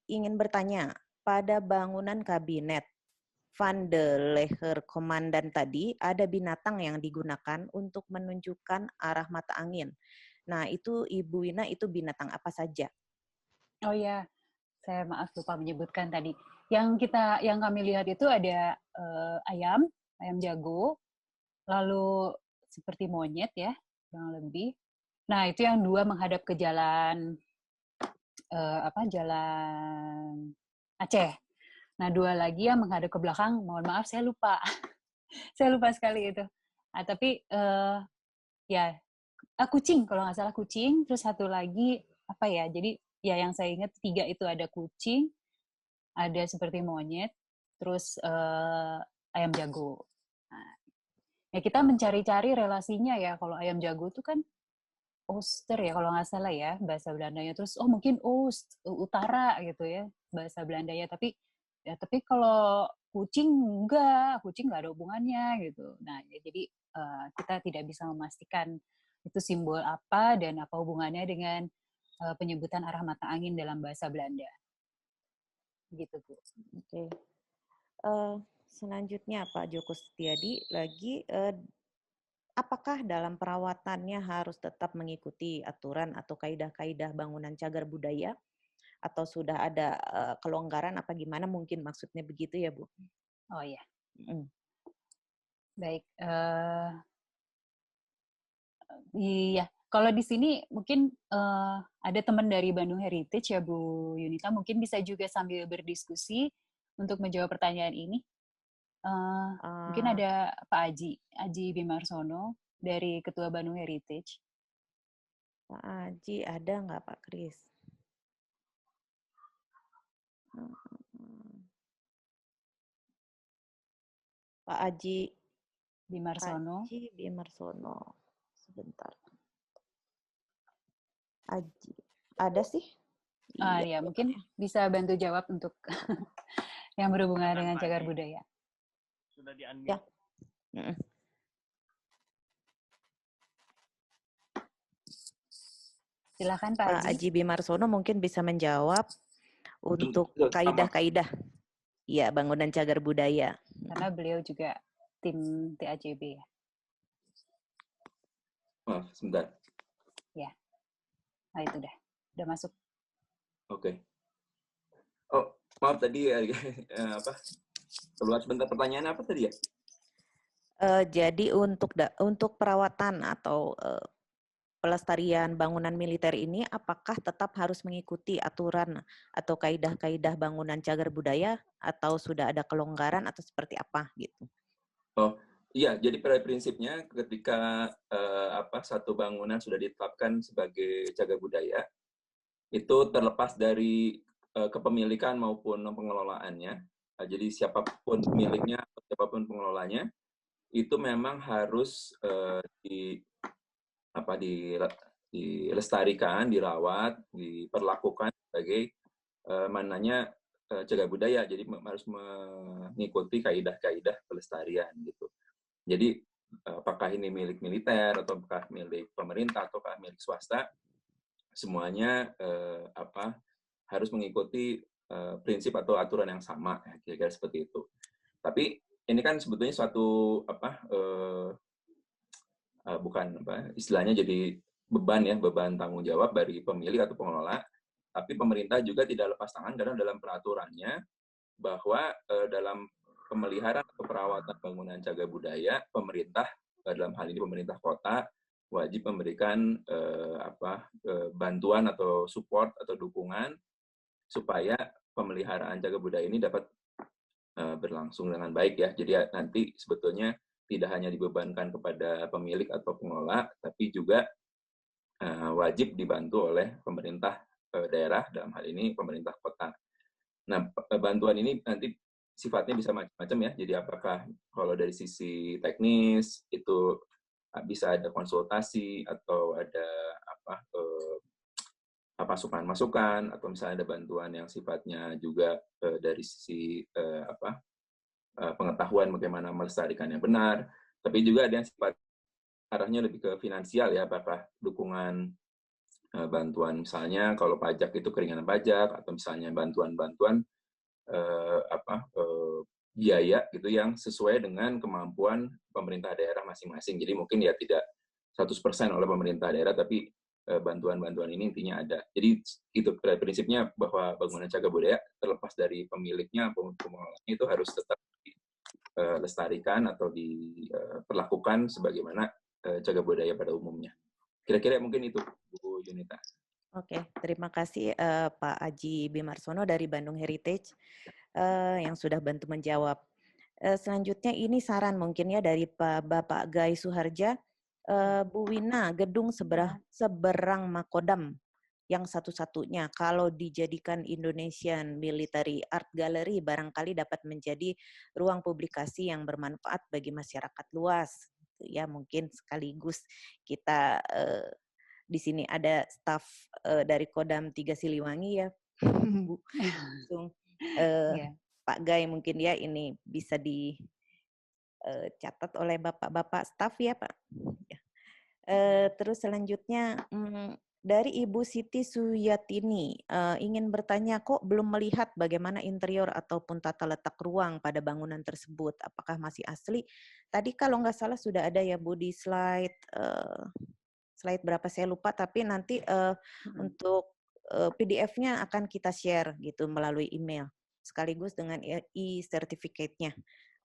ingin bertanya, pada bangunan kabinet Van de Leher Komandan tadi ada binatang yang digunakan untuk menunjukkan arah mata angin. Nah itu Ibu Wina, itu binatang apa saja? Oh ya, saya maaf lupa menyebutkan tadi. Yang kami lihat itu ada ayam jago, lalu seperti monyet ya, kurang lebih. Nah, itu yang 2 menghadap ke jalan jalan Aceh. Nah, 2 lagi yang menghadap ke belakang, mohon maaf saya lupa. Saya lupa sekali itu. Tapi kucing kalau nggak salah kucing, terus 1 lagi apa ya? Jadi ya yang saya ingat 3 itu ada kucing, ada seperti monyet, terus ayam jago. Nah, ya kita mencari-cari relasinya ya. Kalau ayam jago itu kan Ooster ya kalau nggak salah ya bahasa Belandanya. Terus mungkin Oost utara gitu ya bahasa Belandanya. Tapi kalau kucing nggak ada hubungannya gitu. Nah jadi kita tidak bisa memastikan itu simbol apa dan apa hubungannya dengan penyebutan arah mata angin dalam bahasa Belanda. Gitu Bu. Oke. Selanjutnya Pak Joko Setiadi lagi. Apakah dalam perawatannya harus tetap mengikuti aturan atau kaidah-kaidah bangunan cagar budaya? Atau sudah ada kelonggaran apa gimana? Mungkin maksudnya begitu ya, Bu? Oh iya. Baik. Iya. Kalau di sini mungkin ada teman dari Bandung Heritage ya Bu Yunita. Mungkin bisa juga sambil berdiskusi untuk menjawab pertanyaan ini. Mungkin ada Pak Aji Bimarsono dari Ketua Bandung Heritage. Pak Aji ada nggak Pak Kris? Pak Aji Bimarsono. Aji Bimarsono. Sebentar. Aji. Ada sih? Ya, mungkin bisa bantu jawab untuk yang berhubungan dengan cagar budaya. Sudah di-unmute. Ya. Silakan Pak Aji Bimarsono mungkin bisa menjawab untuk kaidah-kaidah. Ya, bangunan cagar budaya. Karena beliau juga tim TACB ya. Maaf, sebentar. Ya. Nah, itu udah masuk. Oke. Oh, maaf tadi apa? Keluar sebentar, pertanyaan apa tadi ya? Jadi untuk perawatan atau pelestarian bangunan militer ini apakah tetap harus mengikuti aturan atau kaidah-kaidah bangunan cagar budaya atau sudah ada kelonggaran atau seperti apa gitu? Oh, iya, jadi pada prinsipnya ketika satu bangunan sudah ditetapkan sebagai cagar budaya, itu terlepas dari kepemilikan maupun pengelolaannya. Jadi siapapun pemiliknya, siapapun pengelolanya, itu memang harus dilestarikan, dirawat, diperlakukan sebagai cagar budaya. Jadi harus mengikuti kaidah-kaidah pelestarian gitu. Jadi apakah ini milik militer atau apakah milik pemerintah atau apakah milik swasta, semuanya harus mengikuti prinsip atau aturan yang sama, kira-kira seperti itu. Tapi ini kan sebetulnya suatu istilahnya jadi beban tanggung jawab dari pemilik atau pengelola. Tapi pemerintah juga tidak lepas tangan karena dalam peraturannya bahwa dalam pemeliharaan atau perawatan bangunan cagar budaya, pemerintah dalam hal ini pemerintah kota wajib memberikan bantuan atau support atau dukungan supaya pemeliharaan cagar budaya ini dapat berlangsung dengan baik ya. Jadi nanti sebetulnya tidak hanya dibebankan kepada pemilik atau pengelola, tapi juga wajib dibantu oleh pemerintah daerah, dalam hal ini pemerintah kota. Nah, bantuan ini nanti sifatnya bisa macam-macam ya. Jadi apakah kalau dari sisi teknis itu bisa ada konsultasi atau ada masukan-masukan, atau misalnya ada bantuan yang sifatnya juga dari sisi pengetahuan bagaimana melestarikan yang benar, tapi juga ada yang sifat arahnya lebih ke finansial ya, apakah dukungan bantuan misalnya kalau pajak itu keringanan pajak, atau misalnya bantuan-bantuan biaya gitu yang sesuai dengan kemampuan pemerintah daerah masing-masing. Jadi mungkin ya tidak 100% oleh pemerintah daerah, tapi bantuan-bantuan ini intinya ada. Jadi itu prinsipnya bahwa bangunan cagar budaya terlepas dari pemiliknya maupun pengelolanya itu harus tetap dilestarikan atau diperlakukan sebagaimana cagar budaya pada umumnya. Kira-kira mungkin itu, Bu Yunita. Oke, terima kasih Pak Aji Bimarsono dari Bandung Heritage yang sudah bantu menjawab. Selanjutnya ini saran mungkin ya dari Bapak Gai Suharja. Bu Wina, gedung seberang Makodam yang satu-satunya kalau dijadikan Indonesian Military Art Gallery barangkali dapat menjadi ruang publikasi yang bermanfaat bagi masyarakat luas. Ya mungkin sekaligus kita di sini ada staf dari Kodam 3 Siliwangi ya, Bu. Langsung Pak Gai mungkin ya ini bisa dicatat oleh bapak-bapak staf ya Pak. Terus selanjutnya dari Ibu Siti Suyatini ingin bertanya kok belum melihat bagaimana interior ataupun tata letak ruang pada bangunan tersebut, apakah masih asli? Tadi kalau nggak salah sudah ada ya Bu di slide berapa saya lupa, tapi nanti untuk PDF-nya akan kita share gitu melalui email sekaligus dengan e-certificate-nya.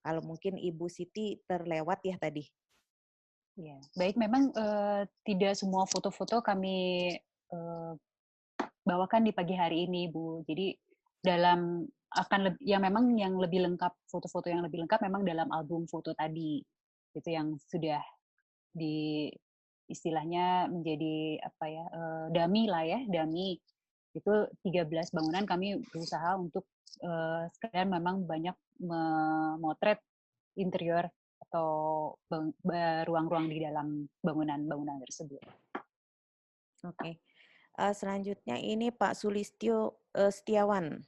Kalau mungkin Ibu Siti terlewat ya tadi. Ya, baik. Memang tidak semua foto-foto kami bawakan di pagi hari ini, Bu. Jadi yang lebih lengkap, foto-foto yang lebih lengkap memang dalam album foto tadi, itu yang sudah istilahnya menjadi apa ya, dummy lah ya, dummy. Itu 13 bangunan kami berusaha untuk sekedar memang banyak memotret interior atau ruang-ruang di dalam bangunan-bangunan tersebut. Oke. Selanjutnya ini Pak Sulistyo Setiawan.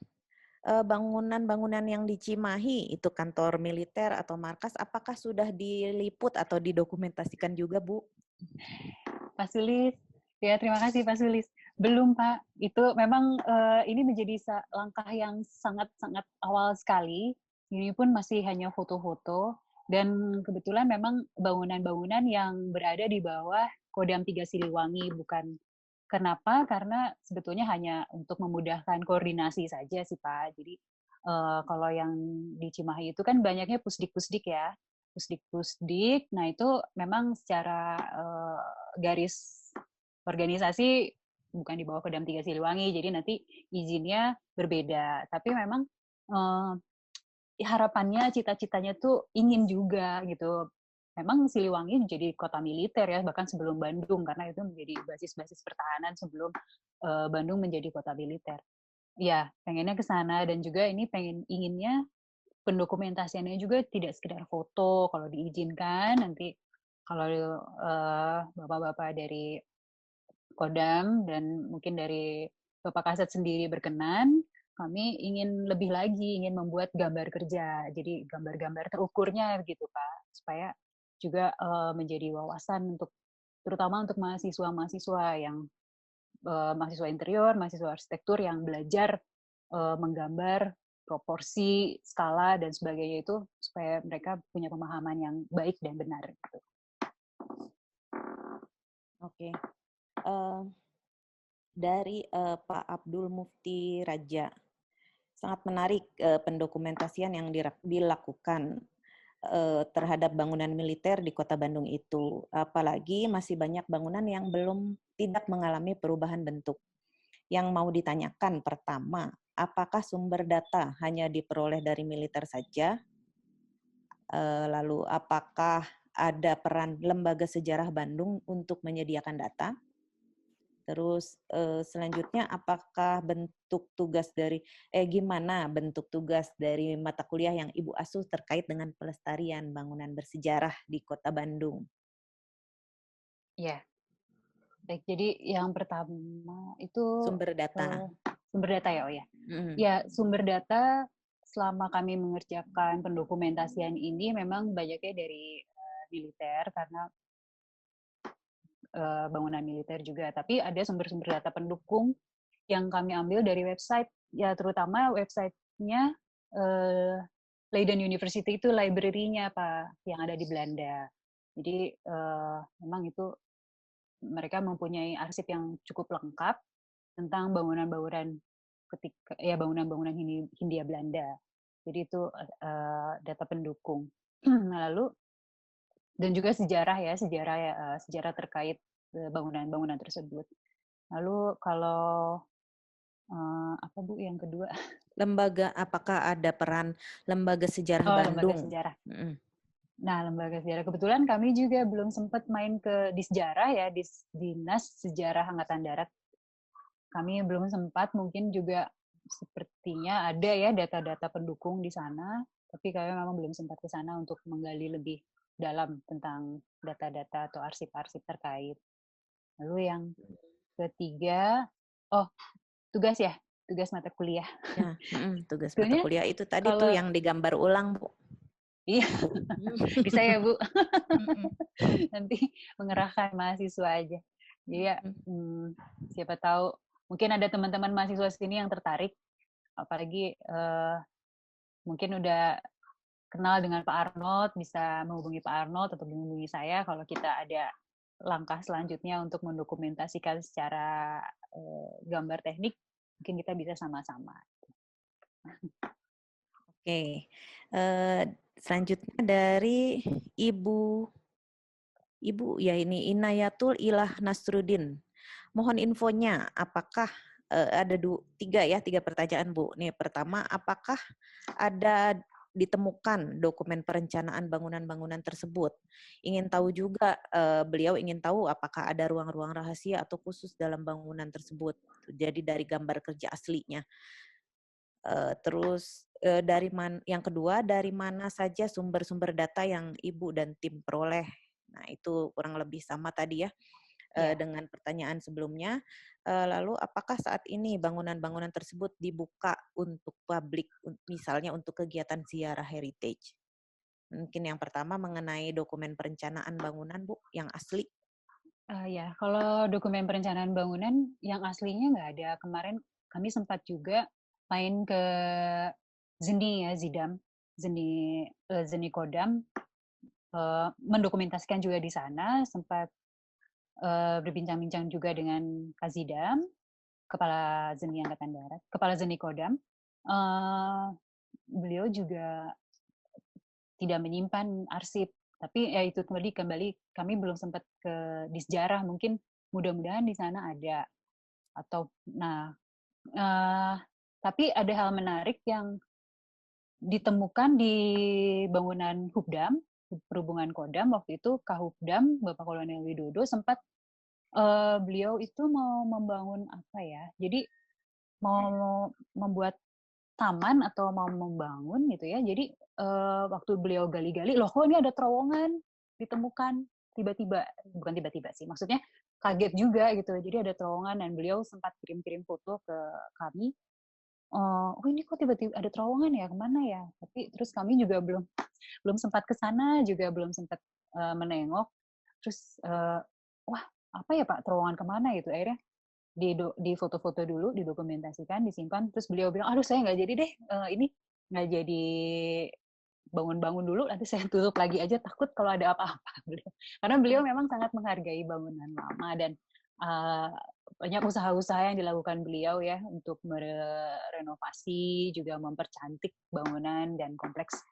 Bangunan-bangunan yang di Cimahi, itu kantor militer atau markas, apakah sudah diliput atau didokumentasikan juga, Bu? Pak Sulis, ya terima kasih Pak Sulis. Belum Pak, itu memang ini menjadi langkah yang sangat-sangat awal sekali. Ini pun masih hanya foto-foto, dan kebetulan memang bangunan-bangunan yang berada di bawah Kodam 3 Siliwangi, bukan. Kenapa? Karena sebetulnya hanya untuk memudahkan koordinasi saja sih Pak. Jadi kalau yang di Cimahi itu kan banyaknya pusdik-pusdik ya, pusdik-pusdik. Nah itu memang secara garis organisasi bukan di bawah Kodam 3 Siliwangi, jadi nanti izinnya berbeda. Tapi memang harapannya, cita-citanya tuh ingin juga gitu. Memang Siliwangi menjadi kota militer ya, bahkan sebelum Bandung, karena itu menjadi basis-basis pertahanan sebelum Bandung menjadi kota militer. Ya, pengennya ke sana, dan juga ini inginnya pendokumentasiannya juga tidak sekedar foto, kalau diizinkan nanti kalau bapak-bapak dari Kodam dan mungkin dari Bapak Kasat sendiri berkenan, kami ingin lebih lagi, ingin membuat gambar kerja, jadi gambar-gambar terukurnya gitu Pak, supaya juga menjadi wawasan untuk terutama untuk mahasiswa-mahasiswa yang mahasiswa interior, mahasiswa arsitektur yang belajar menggambar proporsi, skala dan sebagainya itu supaya mereka punya pemahaman yang baik dan benar. Gitu. Oke. Dari Pak Abdul Mufti Raja, sangat menarik pendokumentasian yang dilakukan terhadap bangunan militer di Kota Bandung itu. Apalagi masih banyak bangunan yang tidak mengalami perubahan bentuk. Yang mau ditanyakan pertama, apakah sumber data hanya diperoleh dari militer saja? Lalu apakah ada peran Lembaga Sejarah Bandung untuk menyediakan data? Terus selanjutnya apakah bentuk tugas dari gimana bentuk tugas dari mata kuliah yang Ibu asuh terkait dengan pelestarian bangunan bersejarah di Kota Bandung? Ya, baik. Jadi yang pertama itu sumber data. Sumber data ya, oh ya. Ya, sumber data selama kami mengerjakan pendokumentasian ini memang banyaknya dari militer karena bangunan militer juga, tapi ada sumber-sumber data pendukung yang kami ambil dari website, ya terutama websitenya Leiden University itu library-nya Pak, yang ada di Belanda. Jadi memang itu mereka mempunyai arsip yang cukup lengkap tentang bangunan-bangunan bangunan-bangunan Hindia Belanda. Jadi itu data pendukung. Lalu dan juga sejarah terkait bangunan-bangunan tersebut. Lalu kalau apa Bu yang kedua? Lembaga, apakah ada peran Lembaga Sejarah Bandung? Lembaga Sejarah. Nah, Lembaga Sejarah kebetulan kami juga belum sempat main ke Disjarah ya, Dinas Sejarah Angkatan Darat. Kami belum sempat, mungkin juga sepertinya ada ya data-data pendukung di sana, tapi kami memang belum sempat ke sana untuk menggali lebih dalam tentang data-data atau arsip-arsip terkait. Lalu yang ketiga, tugas mata kuliah. Ya, tugas mata kuliah itu tadi tuh yang digambar ulang, Bu. Iya, bisa ya Bu. Nanti mengerahkan mahasiswa aja. Jadi ya, siapa tahu mungkin ada teman-teman mahasiswa sini yang tertarik, apalagi mungkin udah kenal dengan Pak Arnold, bisa menghubungi Pak Arnold atau menghubungi saya kalau kita ada langkah selanjutnya untuk mendokumentasikan secara gambar teknik, mungkin kita bisa sama-sama. Oke, selanjutnya dari Ibu ya ini Inayatul Ilah Nasruddin. Mohon infonya, apakah ada tiga pertanyaan Bu. Nih pertama, apakah ada ditemukan dokumen perencanaan bangunan-bangunan tersebut. Ingin tahu juga, beliau ingin tahu apakah ada ruang-ruang rahasia atau khusus dalam bangunan tersebut. Jadi dari gambar kerja aslinya. Terus yang kedua, dari mana saja sumber-sumber data yang Ibu dan tim peroleh. Nah, itu kurang lebih sama tadi ya. Dengan pertanyaan sebelumnya. Lalu apakah saat ini bangunan-bangunan tersebut dibuka untuk publik, misalnya untuk kegiatan ziarah heritage? Mungkin yang pertama mengenai dokumen perencanaan bangunan, Bu, yang asli. Ya, kalau dokumen perencanaan bangunan yang aslinya nggak ada. Kemarin kami sempat juga main ke Zeni ya, Zeni Kodam, mendokumentasikan juga di sana, sempat berbincang-bincang juga dengan Kak Zidam, Kepala Zeni Angkatan Darat, Kepala Zeni Kodam. Beliau juga tidak menyimpan arsip, tapi ya itu kembali kami belum sempat di sejarah, mungkin mudah-mudahan di sana ada. Atau tapi ada hal menarik yang ditemukan di bangunan Hubdam, Perhubungan Kodam, waktu itu Kahubdam, Bapak Kolonel Widodo sempat beliau itu mau membangun apa ya? Jadi mau membuat taman atau mau membangun gitu ya. Jadi waktu beliau gali-gali, loh kok ini ada terowongan ditemukan tiba-tiba, bukan tiba-tiba sih, maksudnya kaget juga gitu. Jadi ada terowongan dan beliau sempat kirim-kirim foto ke kami. Oh ini kok tiba-tiba ada terowongan ya, kemana ya? Tapi terus kami juga belum sempat ke sana, juga belum sempat menengok. Terus wah apa ya Pak, terowongan kemana gitu. Akhirnya di foto-foto dulu, didokumentasikan, disimpan. Terus beliau bilang, aduh saya nggak jadi deh, ini nggak jadi bangun-bangun dulu, nanti saya tutup lagi aja, takut kalau ada apa-apa. Karena beliau memang sangat menghargai bangunan lama dan banyak usaha-usaha yang dilakukan beliau ya untuk merenovasi, juga mempercantik bangunan dan kompleks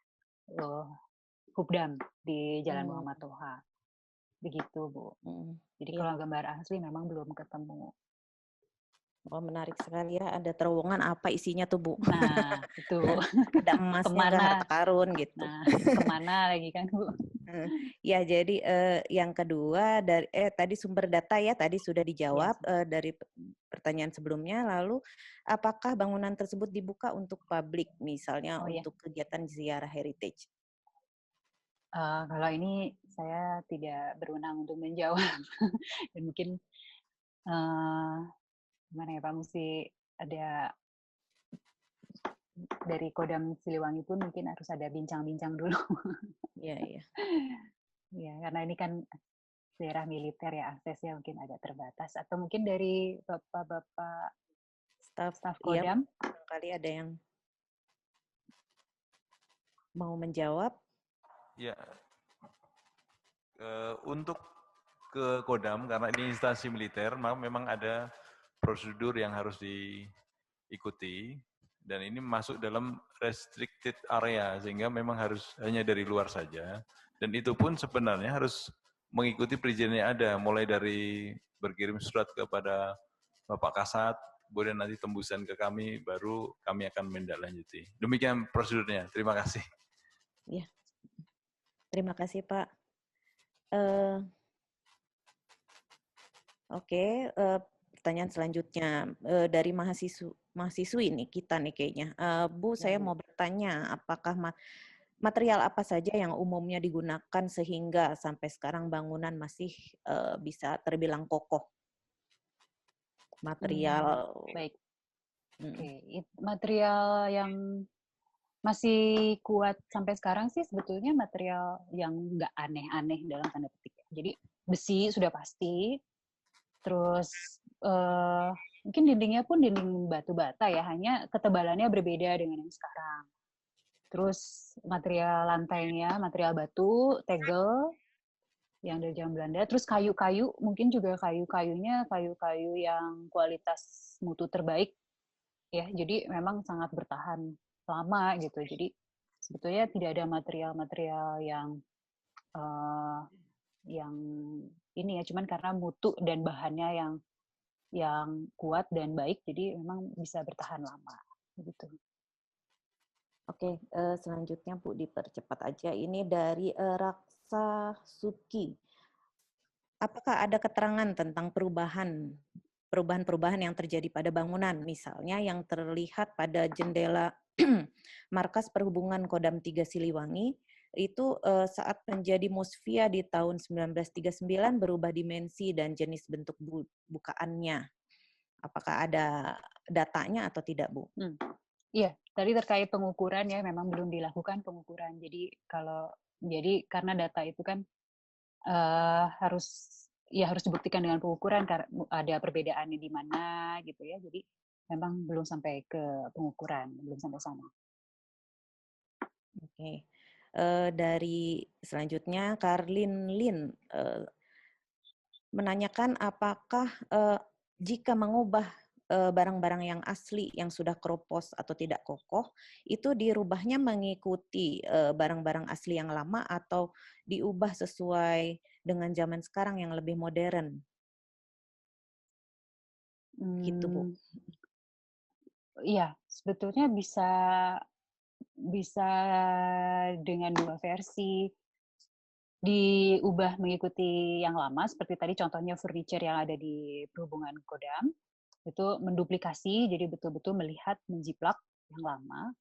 Hubdam di Jalan Muhammad Toha. Begitu, Bu. Jadi kalau gambar asli memang belum ketemu. Oh, menarik sekali ya. Ada terowongan, apa isinya tuh, Bu? Nah, itu. Ada emasnya, nggak harta karun gitu. Nah, kemana lagi kan, Bu? Ya, jadi yang kedua dari tadi sumber data ya, tadi sudah dijawab dari pertanyaan sebelumnya. Lalu, apakah bangunan tersebut dibuka untuk publik, misalnya untuk kegiatan ziarah heritage? Kalau ini saya tidak berwenang untuk menjawab. Dan mungkin gimana ya Pak, mesti ada dari Kodam Siliwangi pun mungkin harus ada bincang-bincang dulu. Iya, iya. Ya, karena ini kan daerah militer ya, aksesnya mungkin agak terbatas. Atau mungkin dari Bapak-Bapak staf Kodam. Iya, kali ada yang mau menjawab. Ya, untuk ke Kodam, karena ini instansi militer, memang ada prosedur yang harus diikuti, dan ini masuk dalam restricted area, sehingga memang harus hanya dari luar saja, dan itu pun sebenarnya harus mengikuti perizinan yang ada, mulai dari berkirim surat kepada Bapak Kasat, kemudian nanti tembusan ke kami, baru kami akan menindaklanjuti. Demikian prosedurnya, terima kasih. Ya, terima kasih Pak. Oke, pertanyaan selanjutnya dari mahasiswi nih, kita nih kayaknya. Bu, saya mau bertanya, apakah material apa saja yang umumnya digunakan sehingga sampai sekarang bangunan masih bisa terbilang kokoh? Material. Baik. Oke, material yang masih kuat sampai sekarang sih sebetulnya material yang nggak aneh-aneh dalam tanda petik. Jadi besi sudah pasti, terus mungkin dindingnya pun dinding batu bata ya, hanya ketebalannya berbeda dengan yang sekarang. Terus material lantainya, material batu, tegel, yang dari zaman Belanda. Terus kayu-kayu, mungkin juga kayu-kayunya kayu-kayu yang kualitas mutu terbaik. Ya, jadi memang sangat bertahan lama gitu. Jadi sebetulnya tidak ada material-material yang ini ya, cuman karena mutu dan bahannya yang kuat dan baik, jadi memang bisa bertahan lama gitu. Oke, selanjutnya Bu dipercepat aja. Ini dari Raksa Suki. Apakah ada keterangan tentang perubahan-perubahan yang terjadi pada bangunan, misalnya yang terlihat pada jendela Markas Perhubungan Kodam 3 Siliwangi itu saat menjadi Musfia di tahun 1939 berubah dimensi dan jenis bentuk bukaannya. Apakah ada datanya atau tidak, Bu? Iya, tadi terkait pengukuran ya, memang belum dilakukan pengukuran. Jadi karena data itu kan harus dibuktikan dengan pengukuran karena ada perbedaannya di mana gitu ya. Jadi memang belum sampai ke pengukuran, belum sampai sana. Oke. Dari selanjutnya Karlin Lin menanyakan apakah jika mengubah barang-barang yang asli yang sudah keropos atau tidak kokoh itu dirubahnya mengikuti barang-barang asli yang lama atau diubah sesuai dengan zaman sekarang yang lebih modern. Gitu, Bu. Iya, sebetulnya bisa dengan dua versi. Diubah mengikuti yang lama, seperti tadi contohnya furniture yang ada di Perhubungan Kodam, itu menduplikasi, jadi betul-betul melihat, menjiplak yang lama,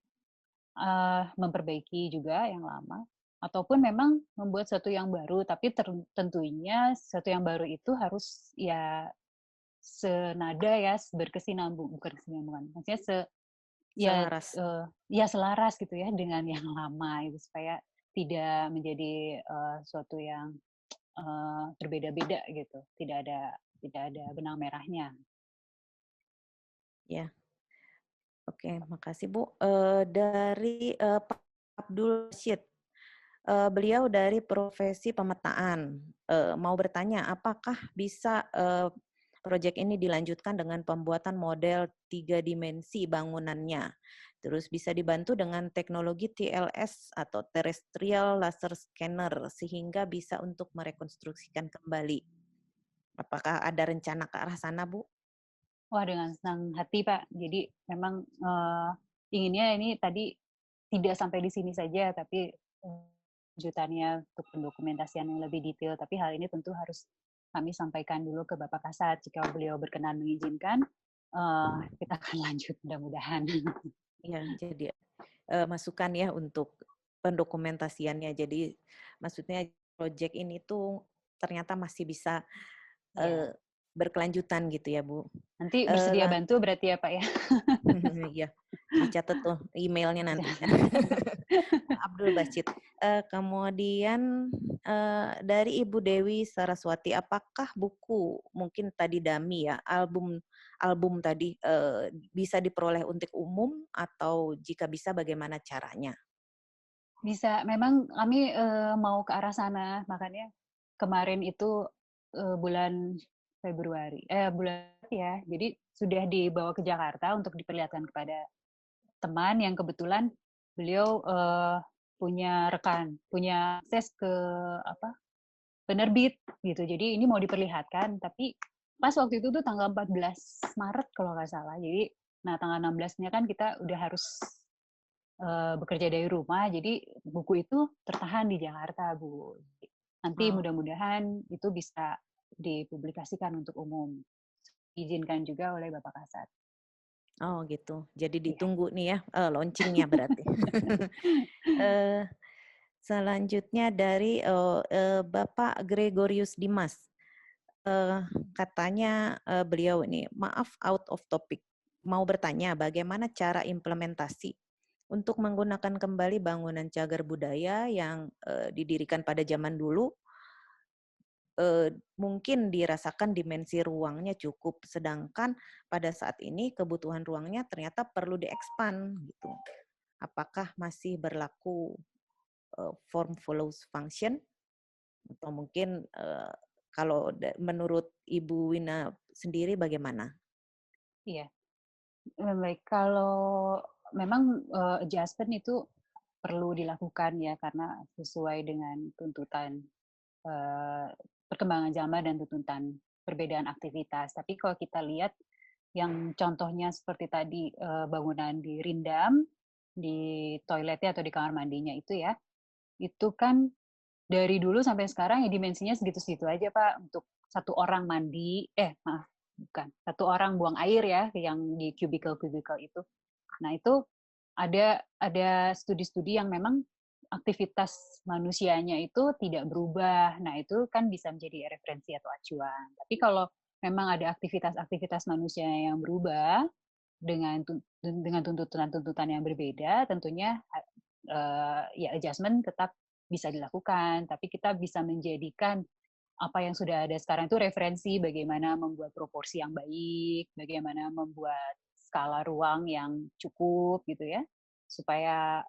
memperbaiki juga yang lama, ataupun memang membuat sesuatu yang baru, tapi tentunya sesuatu yang baru itu harus ya senada ya, berkesinambungan, bukan kesinambungan, maksudnya Selaras. Selaras gitu ya dengan yang lama itu supaya tidak menjadi suatu yang berbeda-beda gitu, tidak ada benang merahnya. Ya, oke, makasih Bu. Dari Pak Abdul Rashid, beliau dari profesi pemetaan, mau bertanya apakah bisa proyek ini dilanjutkan dengan pembuatan model 3 dimensi bangunannya. Terus bisa dibantu dengan teknologi TLS atau Terrestrial Laser Scanner sehingga bisa untuk merekonstruksikan kembali. Apakah ada rencana ke arah sana, Bu? Wah, dengan senang hati, Pak. Jadi memang inginnya ini tadi tidak sampai di sini saja, tapi lanjutannya untuk pendokumentasian yang lebih detail. Tapi hal ini tentu harus kami sampaikan dulu ke Bapak Kasat. Jika beliau berkenan mengizinkan, kita akan lanjut mudah-mudahan. Ya, jadi masukan ya untuk pendokumentasiannya. Jadi maksudnya proyek ini tuh ternyata masih bisa berkelanjutan gitu ya, Bu. Nanti bersedia bantu berarti ya, Pak ya? Iya, dicatat tuh emailnya nanti. Abdul Basit. Kemudian dari Ibu Dewi Saraswati, apakah buku mungkin tadi Dami ya, album tadi bisa diperoleh untuk umum atau jika bisa bagaimana caranya? Bisa, memang kami mau ke arah sana, makanya kemarin itu bulan Februari, jadi sudah dibawa ke Jakarta untuk diperlihatkan kepada teman yang kebetulan beliau punya akses ke penerbit gitu. Jadi ini mau diperlihatkan, tapi pas waktu itu tuh tanggal 14 Maret kalau nggak salah. Jadi, nah tanggal 16-nya kan kita udah harus bekerja dari rumah, jadi buku itu tertahan di Jakarta, Bu. Nanti mudah-mudahan itu bisa dipublikasikan untuk umum. Izinkan juga oleh Bapak Kasat. Oh gitu, jadi ditunggu nih ya launchingnya berarti. Selanjutnya dari Bapak Gregorius Dimas. Katanya beliau ini, maaf out of topic, mau bertanya bagaimana cara implementasi untuk menggunakan kembali bangunan cagar budaya yang didirikan pada zaman dulu, mungkin dirasakan dimensi ruangnya cukup, sedangkan pada saat ini kebutuhan ruangnya ternyata perlu diekspan gitu. Apakah masih berlaku form follows function atau mungkin kalau menurut Ibu Wina sendiri bagaimana? Iya, baik. Kalau memang adjustment itu perlu dilakukan ya karena sesuai dengan tuntutan perkembangan zaman dan tuntutan perbedaan aktivitas. Tapi kalau kita lihat yang contohnya seperti tadi bangunan di Rindam di toiletnya atau di kamar mandinya itu ya, itu kan dari dulu sampai sekarang ya dimensinya segitu-segitu aja Pak, untuk satu orang mandi, maaf, bukan, satu orang buang air ya, yang di cubicle-cubicle itu. Nah itu ada studi-studi yang memang aktivitas manusianya itu tidak berubah. Nah itu kan bisa menjadi referensi atau acuan. Tapi kalau memang ada aktivitas-aktivitas manusia yang berubah dengan tuntutan-tuntutan yang berbeda, tentunya ya adjustment tetap bisa dilakukan. Tapi kita bisa menjadikan apa yang sudah ada sekarang itu referensi bagaimana membuat proporsi yang baik, bagaimana membuat skala ruang yang cukup gitu ya, supaya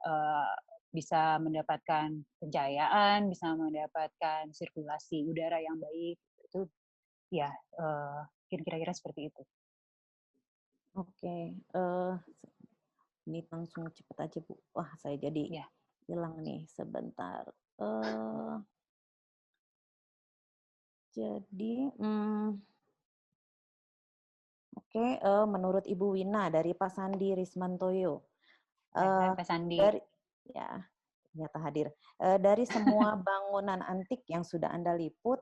bisa mendapatkan pencahayaan, bisa mendapatkan sirkulasi udara yang baik. Itu ya kira-kira seperti itu. Oke, ini langsung cepet aja Bu. Wah, saya jadi hilang nih sebentar. Jadi, oke, menurut Ibu Wina dari Pak Sandi Rismantoyo, Pak Sandi. Ya, ternyata hadir. Dari semua bangunan antik yang sudah Anda liput,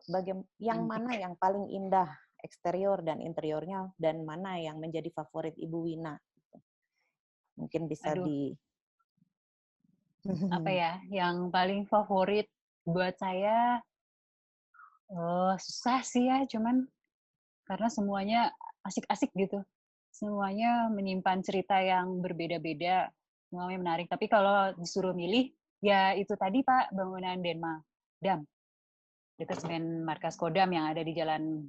yang mana yang paling indah eksterior dan interiornya, dan mana yang menjadi favorit Ibu Wina? Mungkin bisa apa ya, yang paling favorit buat saya, susah sih ya, cuman karena semuanya asik-asik gitu. Semuanya menyimpan cerita yang berbeda-beda, semuanya menarik. Tapi kalau disuruh milih, ya itu tadi Pak, bangunan Dam. Dekat semen markas Kodam yang ada di Jalan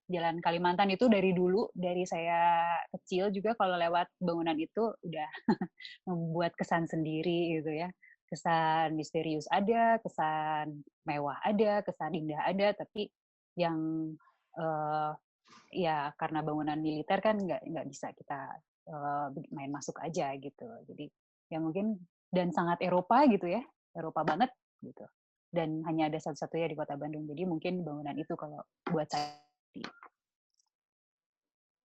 Jalan Kalimantan itu dari dulu, dari saya kecil juga kalau lewat bangunan itu udah membuat kesan sendiri gitu ya. Kesan misterius ada, kesan mewah ada, kesan indah ada, tapi yang ya karena bangunan militer kan nggak bisa kita main masuk aja gitu. Jadi ya mungkin dan sangat Eropa gitu ya, Eropa banget gitu. Dan hanya ada satu-satunya di Kota Bandung. Jadi mungkin bangunan itu kalau buat saya.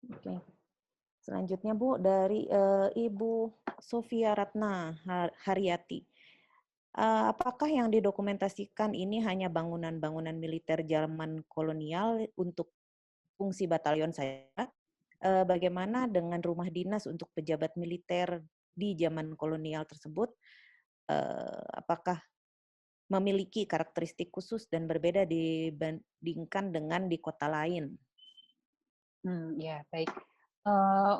Oke. Selanjutnya Bu, dari Ibu Sofia Ratna Haryati. Apakah yang didokumentasikan ini hanya bangunan-bangunan militer zaman kolonial untuk fungsi batalion saja? Bagaimana dengan rumah dinas untuk pejabat militer di zaman kolonial tersebut? Apakah memiliki karakteristik khusus dan berbeda dibandingkan dengan di kota lain? Ya, baik.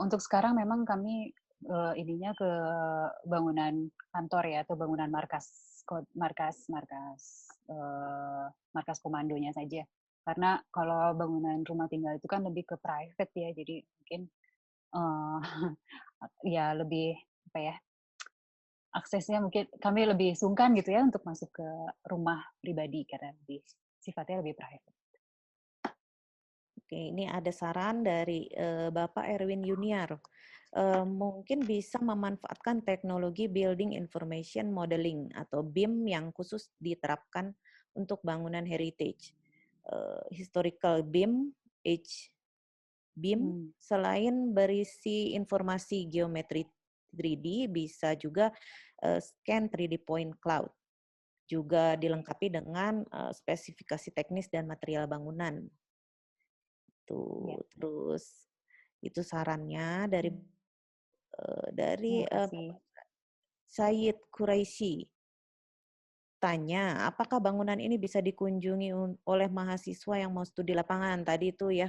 Untuk sekarang memang kami ininya ke bangunan kantor ya, atau bangunan markas komandonya saja. Karena kalau bangunan rumah tinggal itu kan lebih ke private ya, jadi mungkin ya lebih apa ya, aksesnya mungkin kami lebih sungkan gitu ya untuk masuk ke rumah pribadi karena sifatnya lebih private. Oke, ini ada saran dari Bapak Erwin Yuniar. Mungkin bisa memanfaatkan teknologi Building Information Modeling atau BIM yang khusus diterapkan untuk bangunan heritage. Historical BIM, BIM, selain berisi informasi geometri 3D, bisa juga scan 3D point cloud. Juga dilengkapi dengan spesifikasi teknis dan material bangunan. Terus itu sarannya dari Sayyid Quraisy. Tanya, apakah bangunan ini bisa dikunjungi oleh mahasiswa yang mau studi lapangan? Tadi itu ya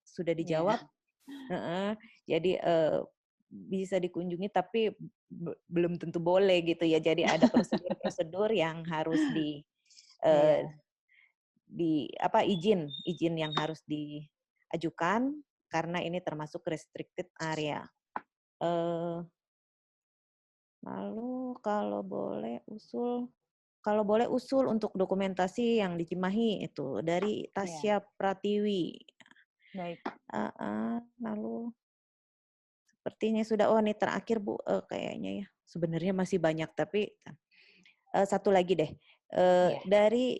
sudah dijawab. Jadi bisa dikunjungi tapi belum tentu boleh gitu ya. Jadi ada prosedur-prosedur yang harus izin yang harus diajukan karena ini termasuk restricted area. Lalu kalau boleh usul untuk dokumentasi yang di Cimahi itu dari Tasya Pratiwi. Baik. Lalu sepertinya sudah, ini terakhir Bu, kayaknya ya. Sebenarnya masih banyak tapi satu lagi deh. Dari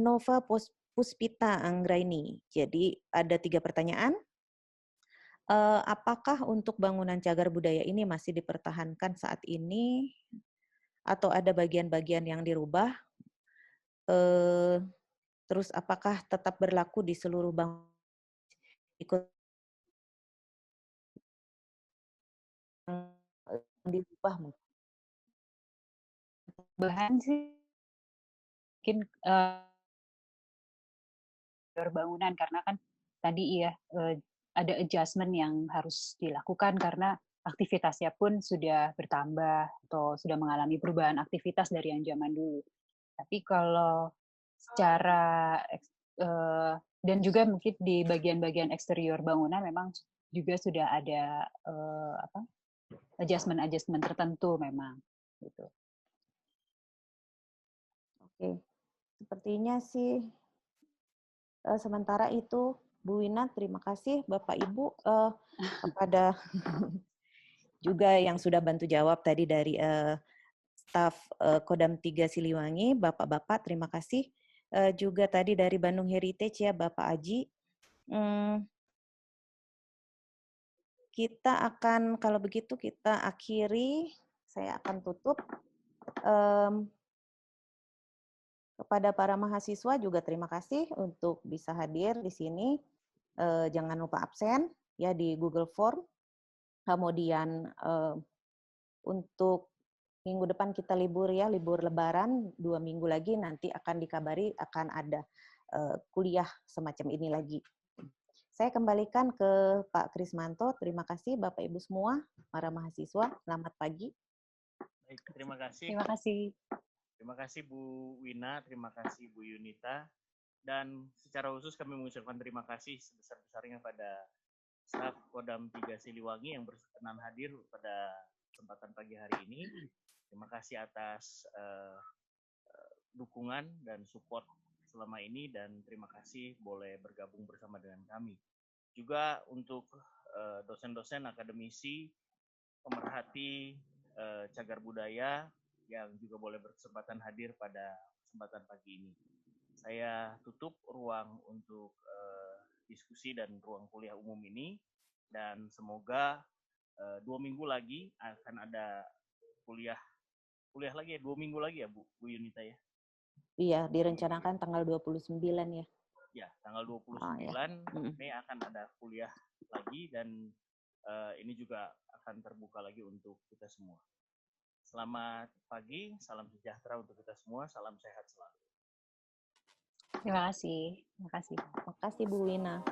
Nova Puspita Anggraini. Jadi ada 3 pertanyaan. apakah untuk bangunan cagar budaya ini masih dipertahankan saat ini atau ada bagian-bagian yang dirubah? Terus apakah tetap berlaku di seluruh bangunan ikut yang dirubah mungkin? Bahan sih mungkin bangunan karena kan tadi ya ada adjustment yang harus dilakukan karena aktivitasnya pun sudah bertambah atau sudah mengalami perubahan aktivitas dari yang zaman dulu. Tapi kalau secara dan juga mungkin di bagian-bagian eksterior bangunan memang juga sudah ada adjustment tertentu memang gitu. Oke, sepertinya sih sementara itu Bu Wina, terima kasih Bapak Ibu kepada juga yang sudah bantu jawab tadi dari staf Kodam 3 Siliwangi, Bapak-bapak terima kasih. Juga tadi dari Bandung Heritage ya Bapak Aji. Kita akan, kalau begitu kita akhiri, saya akan tutup. Kepada para mahasiswa juga terima kasih untuk bisa hadir di sini. Jangan lupa absen ya di Google Form. Kemudian untuk minggu depan kita libur ya, libur Lebaran 2 minggu lagi nanti akan dikabari akan ada kuliah semacam ini lagi. Saya kembalikan ke Pak Krismanto. Terima kasih Bapak Ibu semua, para mahasiswa. Selamat pagi. Baik, terima kasih. Terima kasih. Terima kasih Bu Wina, terima kasih Bu Yunita, dan secara khusus kami mengucapkan terima kasih sebesar-besarnya pada staf Kodam 3 Siliwangi yang berkenan hadir pada kesempatan pagi hari ini. Terima kasih atas dukungan dan support selama ini dan terima kasih boleh bergabung bersama dengan kami. Juga untuk dosen-dosen, akademisi, pemerhati cagar budaya yang juga boleh berkesempatan hadir pada kesempatan pagi ini. Saya tutup ruang untuk diskusi dan ruang kuliah umum ini, dan semoga 2 minggu lagi akan ada kuliah lagi ya, 2 minggu lagi ya Bu Yunita ya? Iya, direncanakan tanggal 29 ya. Ya, tanggal 29 Mei akan ada kuliah lagi dan ini juga akan terbuka lagi untuk kita semua. Selamat pagi, salam sejahtera untuk kita semua, salam sehat selalu. Terima kasih. Terima kasih. Terima kasih Bu Wina.